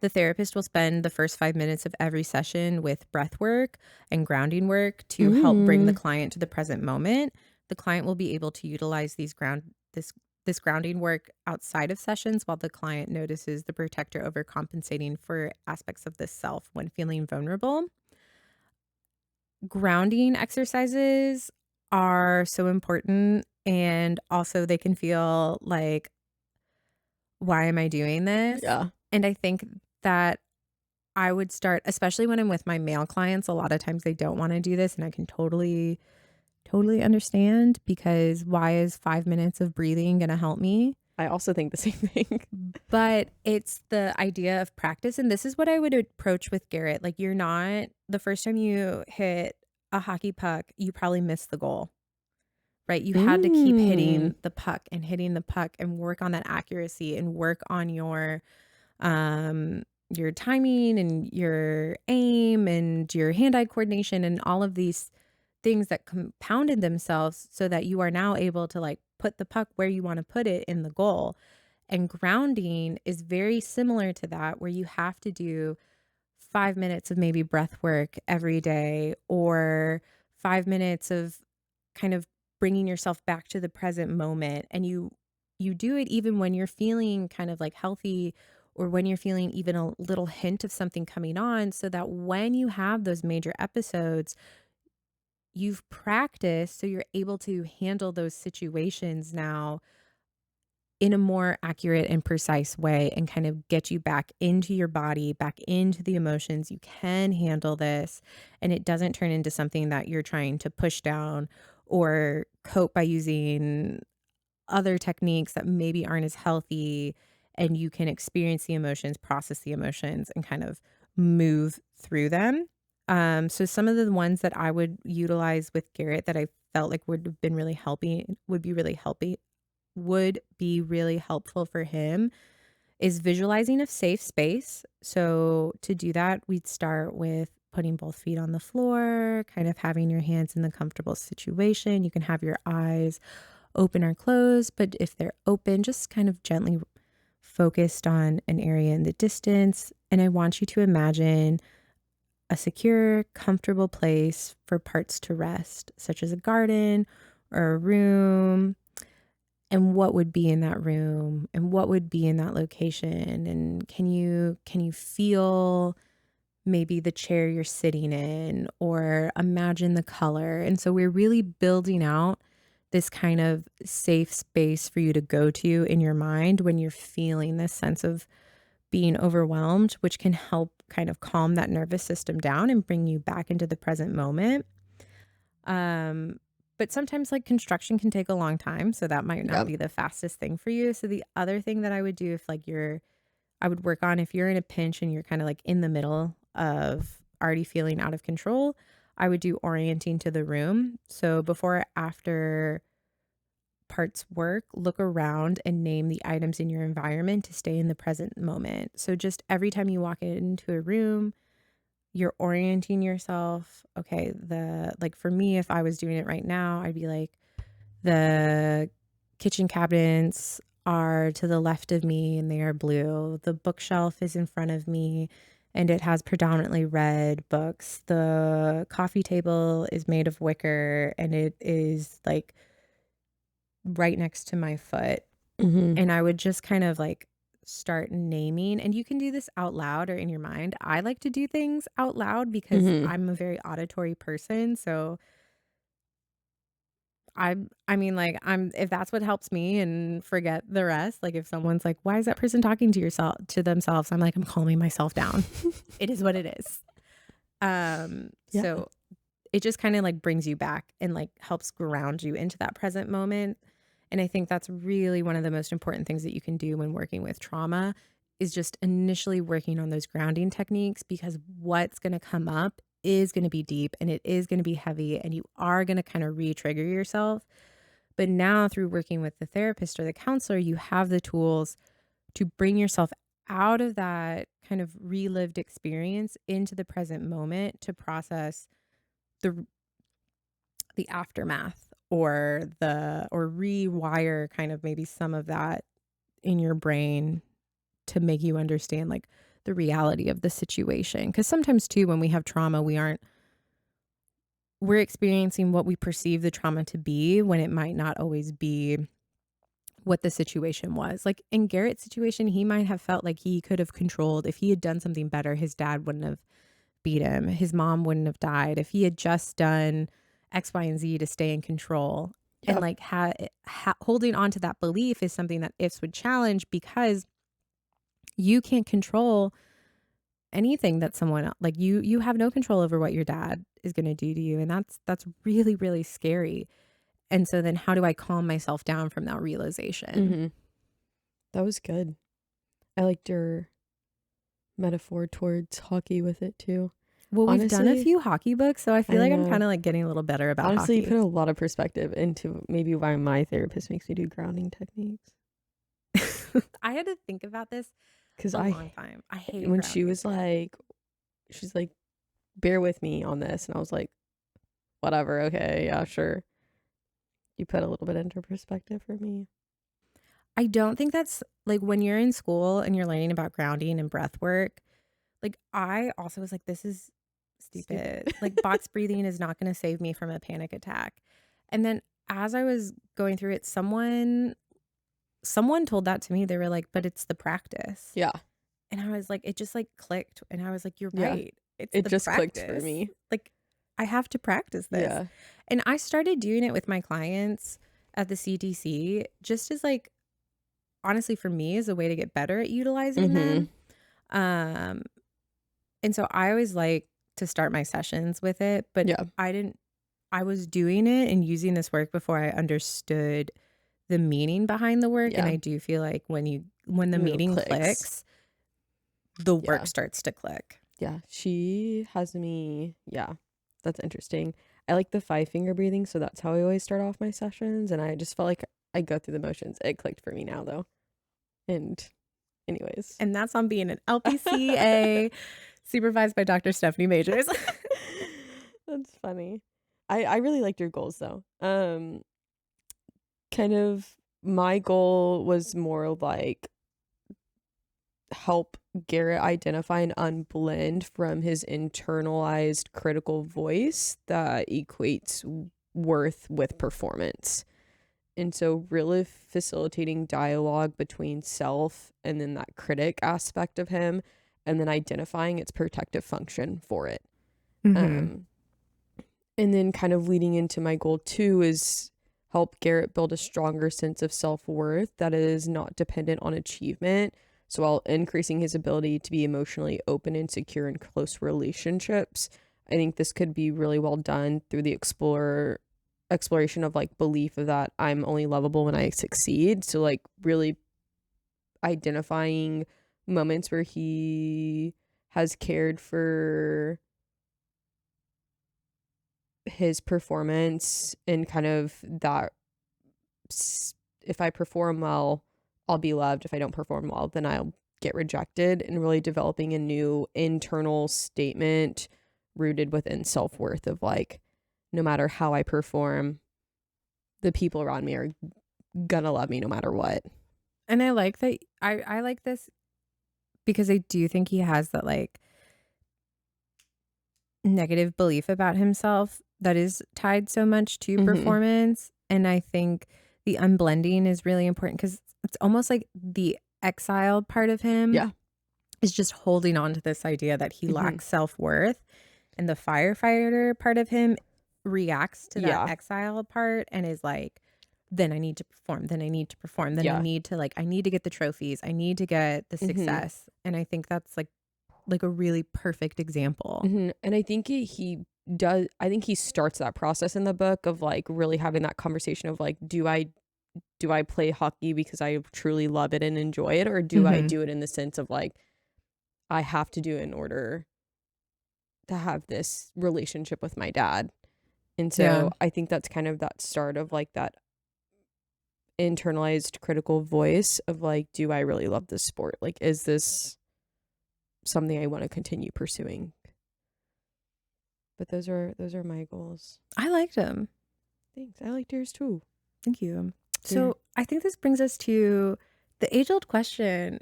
The therapist will spend the first 5 minutes of every session with breath work and grounding work to help bring the Mm. client to the present moment. The client will be able to utilize this grounding work outside of sessions while the client notices the protector overcompensating for aspects of this self when feeling vulnerable. Grounding exercises are so important, and also they can feel like, why am I doing this? Yeah. And I think that I would start, especially when I'm with my male clients, a lot of times they don't wanna do this, and I can totally understand, because why is 5 minutes of breathing gonna help me? I also think the same thing. But it's the idea of practice, and this is what I would approach with Garrett. Like, you're not the first time you hit a hockey puck, you probably missed the goal, right? You had to keep Mm. hitting the puck and work on that accuracy and work on your timing and your aim and your hand-eye coordination and all of these things that compounded themselves so that you are now able to like put the puck where you want to put it in the goal. And grounding is very similar to that, where you have to do 5 minutes of maybe breath work every day, or 5 minutes of kind of bringing yourself back to the present moment. And you do it even when you're feeling kind of like healthy, or when you're feeling even a little hint of something coming on, so that when you have those major episodes, you've practiced so you're able to handle those situations now in a more accurate and precise way, and kind of get you back into your body, back into the emotions. You can handle this, and it doesn't turn into something that you're trying to push down or cope by using other techniques that maybe aren't as healthy. And you can experience the emotions, process the emotions, and kind of move through them. So some of the ones that I would utilize with Garrett that I felt like would have been really helping, would be really helpful for him, is visualizing a safe space. So to do that, we'd start with putting both feet on the floor, kind of having your hands in the comfortable situation. You can have your eyes open or closed, but if they're open, just kind of gently focused on an area in the distance. And I want you to imagine a secure, comfortable place for parts to rest, such as a garden or a room, and what would be in that room and what would be in that location. And can you feel maybe the chair you're sitting in, or imagine the color? And so we're really building out this kind of safe space for you to go to in your mind when you're feeling this sense of being overwhelmed, which can help kind of calm that nervous system down and bring you back into the present moment. Um, but sometimes like construction can take a long time, so that might not Yeah. be the fastest thing for you. So the other thing that I would do, if like I would work on, if you're in a pinch and you're kind of like in the middle of already feeling out of control, I would do orienting to the room. So before or after parts work, look around and name the items in your environment to stay in the present moment. So just every time you walk into a room, you're orienting yourself. Okay, like for me, if I was doing it right now, I'd be like, the kitchen cabinets are to the left of me and they are blue. The bookshelf is in front of me and it has predominantly red books. The coffee table is made of wicker and it is like right next to my foot. Mhm. And I would just kind of like start naming, and you can do this out loud or in your mind. I like to do things out loud because Mhm. I'm a very auditory person. So I mean, like, if that's what helps me and forget the rest, like if someone's like, why is that person talking to themselves? I'm like, I'm calming myself down. It is what it is. Yeah. So it just kind of like brings you back and like helps ground you into that present moment. And I think that's really one of the most important things that you can do when working with trauma is just initially working on those grounding techniques, because what's going to come up is going to be deep and it is going to be heavy and you are going to kind of re-trigger yourself. But now through working with the therapist or the counselor, you have the tools to bring yourself out of that kind of relived experience into the present moment to process the aftermath or rewire kind of maybe some of that in your brain to make you understand like the reality of the situation. Because sometimes too, when we have trauma, we're experiencing what we perceive the trauma to be when it might not always be what the situation was. Like in Garrett's situation, he might have felt like he could have controlled. If he had done something better, his dad wouldn't have beat him. His mom wouldn't have died. If he had just done X, Y, and Z to stay in control. Yeah. And like holding on to that belief is something that ifs would challenge, because you can't control anything that someone else, like you have no control over what your dad is going to do to you. And that's really, really scary. And so then how do I calm myself down from that realization? That was good. I liked your metaphor towards hockey with it too. Well, we've done a few hockey books, so I feel like I'm kind of like getting a little better about honestly, hockey. You put a lot of perspective into maybe why my therapist makes me do grounding techniques. I had to think about this because a long time. I hate when she was like, she's like, bear with me on this, and I was like, whatever, okay, yeah, sure. You put a little bit into perspective for me. I don't think that's like when you're in school and you're learning about grounding and breath work. Like I also was like, this is stupid. Like box breathing is not going to save me from a panic attack. And then as I was going through it, someone told that to me. They were like, but it's the practice. Yeah. And I was like, it just like clicked. And I was like, you're right. It just clicked for me. Like I have to practice this. Yeah. And I started doing it with my clients at the CTC, just as like, honestly, for me, as a way to get better at utilizing them. And so I always like to start my sessions with it, but I was doing it and using this work before I understood the meaning behind the work. And I do feel like when the meaning clicks, the work starts to click. Yeah. She has me. Yeah. That's interesting. I like the 5-finger breathing. So that's how I always start off my sessions. And I just felt like I go through the motions. It clicked for me now though. And anyways. And that's on being an LPCA supervised by Dr. Stephanie Majors. That's funny. I really liked your goals though. Kind of my goal was more like help Garrett identify and unblend from his internalized critical voice that equates worth with performance. And so really facilitating dialogue between self and then that critic aspect of him, and then identifying its protective function for it. And then kind of leading into my goal too is help Garrett build a stronger sense of self-worth that is not dependent on achievement. So while increasing his ability to be emotionally open and secure in close relationships, I think this could be really well done through the exploration of like belief of that I'm only lovable when I succeed. So like really identifying moments where he has cared for his performance and kind of that if I perform well, I'll be loved. If I don't perform well, then I'll get rejected, and really developing a new internal statement rooted within self-worth of like, no matter how I perform, the people around me are gonna love me no matter what. And I like that. I like this because I do think he has that like negative belief about himself that is tied so much to performance. And I think the unblending is really important because it's almost like the exiled part of him is just holding on to this idea that he lacks self-worth. And the firefighter part of him reacts to that exile part and is like, then I need to perform, then I need to perform, then I need to I need to get the trophies, I need to get the success. And I think that's like a really perfect example. And I think he does, I think he starts that process in the book of like really having that conversation of like, do I play hockey because I truly love it and enjoy it, or do I do it in the sense of like I have to do it in order to have this relationship with my dad? And so I think that's kind of that start of like that internalized critical voice of like, do I really love this sport? Like, is this something I want to continue pursuing? But those are my goals. I liked them. Thanks. I liked yours too. Thank you. So I think this brings us to the age-old question.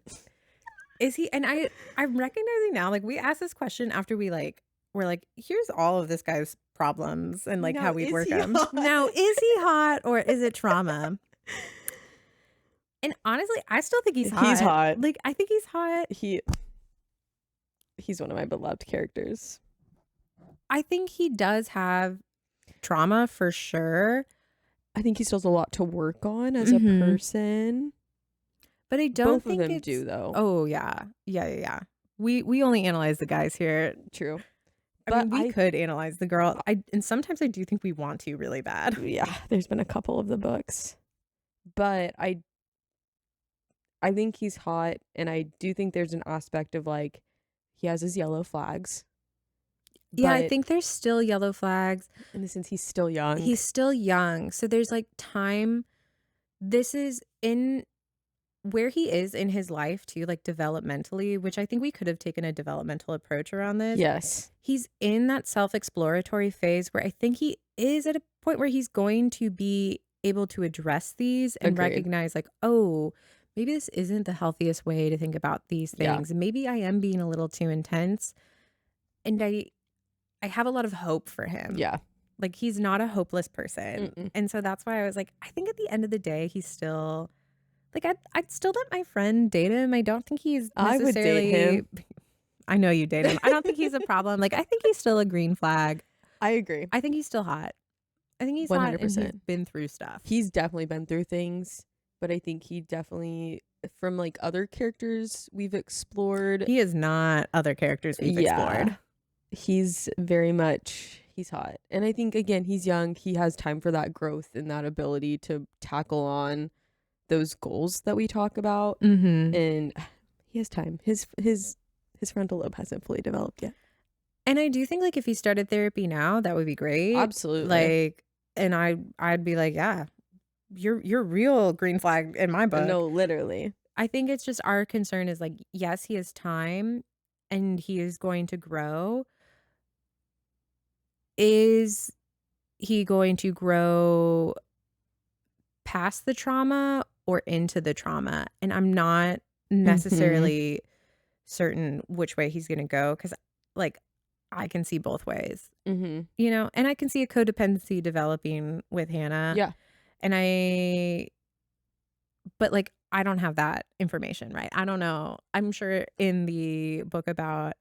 Is he, and I'm recognizing now, like we asked this question after we're like, here's all of this guy's problems and like now, how we'd work them. Hot? Now, is he hot or is it trauma? And honestly, I still think he's hot. He's hot. Like, I think he's hot. He's one of my beloved characters. I think he does have trauma for sure. I think he still has a lot to work on as a person. But I don't Both think of them do though. Oh yeah. We only analyze the guys here. True. I mean, we could analyze the girl. And sometimes I do think we want to really bad. Yeah, there's been a couple of the books. But I think he's hot, and I do think there's an aspect of like he has his yellow flags. Yeah, I think there's still yellow flags. In the sense he's still young. He's still young. So there's like time. This is in where he is in his life too, like developmentally, which I think we could have taken a developmental approach around this. Yes. He's in that self-exploratory phase where I think he is at a point where he's going to be able to address these and recognize like, oh, maybe this isn't the healthiest way to think about these things. And maybe I am being a little too intense. And I have a lot of hope for him. Yeah. Like he's not a hopeless person. And so that's why I was like, I think at the end of the day, he's still like, I'd still let my friend date him. I don't think he's necessarily. I would date him. I know you date him. I don't think he's a problem. Like, I think he's still a green flag. I agree. I think he's still hot. I think he's 100%. Hot and he's been through stuff. He's definitely been through things, but I think he definitely, from like other characters we've explored. He is not other characters we've explored. He's very much, he's hot. And I think, again, he's young. He has time for that growth and that ability to tackle on those goals that we talk about. And he has time. His frontal lobe hasn't fully developed yet. And I do think like if he started therapy now, that would be great. Absolutely. Like, and I'd be like, yeah, you're real green flag in my book. No, literally. I think it's just our concern is like, yes, he has time and he is going to grow. Is he going to grow past the trauma or into the trauma? And I'm not necessarily certain which way he's going to go because like I can see both ways, you know, and I can see a codependency developing with Hannah. Yeah. And but like, I don't have that information, right? I don't know. I'm sure in the book about,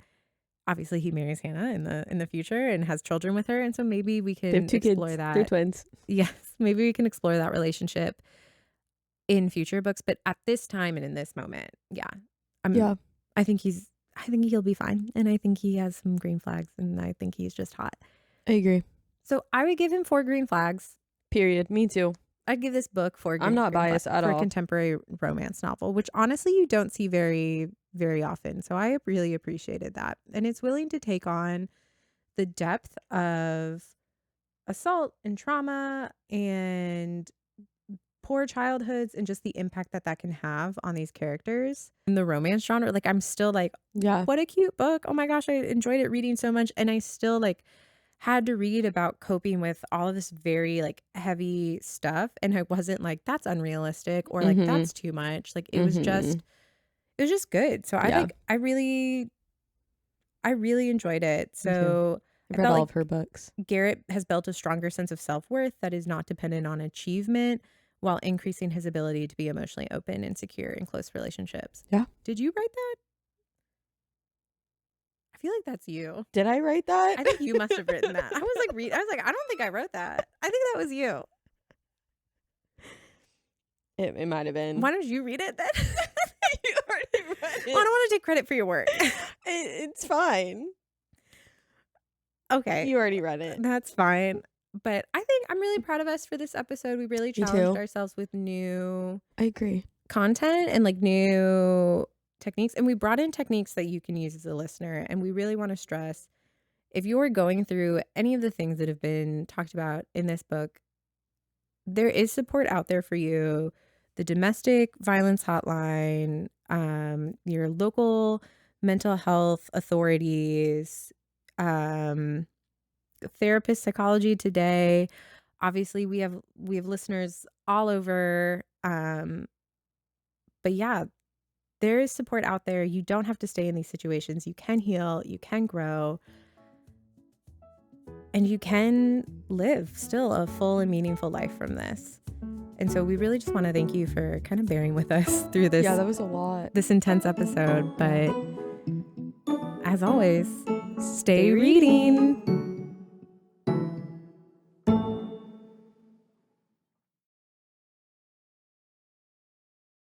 obviously he marries Hannah in the future and has children with her. And so maybe we can explore kids. that. They're twins. Yes. Maybe we can explore that relationship in future books. But at this time and in this moment, I think he'll be fine. And I think he has some green flags and I think he's just hot. I agree. So I would give him 4 green flags. Period. Me too. I'd give this book 4 green I'm not biased at all. For a contemporary romance novel, which honestly you don't see very, very often. So I really appreciated that. And it's willing to take on the depth of assault and trauma and poor childhoods and just the impact that can have on these characters in the romance genre. Like I'm still like, what a cute book. Oh my gosh, I enjoyed it reading so much. And I still like had to read about coping with all of this very like heavy stuff. And I wasn't like, that's unrealistic or like, that's too much. Like it was just good. So I really enjoyed it. So I read all of her books. Garrett has built a stronger sense of self-worth that is not dependent on achievement while increasing his ability to be emotionally open and secure in close relationships. Yeah. Did you write that? feel like that's you. Did I write that? I think you must have written that. I was like, I don't think I wrote that. I think that was you. It might have been. Why don't you read it then? You already read it. Well, I don't want to take credit for your work. It's fine. Okay. You already read it. That's fine. But I think I'm really proud of us for this episode. We really challenged ourselves with new I agree. content and like new techniques. And we brought in techniques that you can use as a listener. And we really want to stress, if you're going through any of the things that have been talked about in this book, there is support out there for you. The domestic violence hotline, your local mental health authorities, therapist psychology today. Obviously, we have listeners all over. But yeah, there is support out there. You don't have to stay in these situations. You can heal. You can grow. And you can live still a full and meaningful life from this. And so we really just want to thank you for kind of bearing with us through this. Yeah, that was a lot. This intense episode. But as always, stay reading.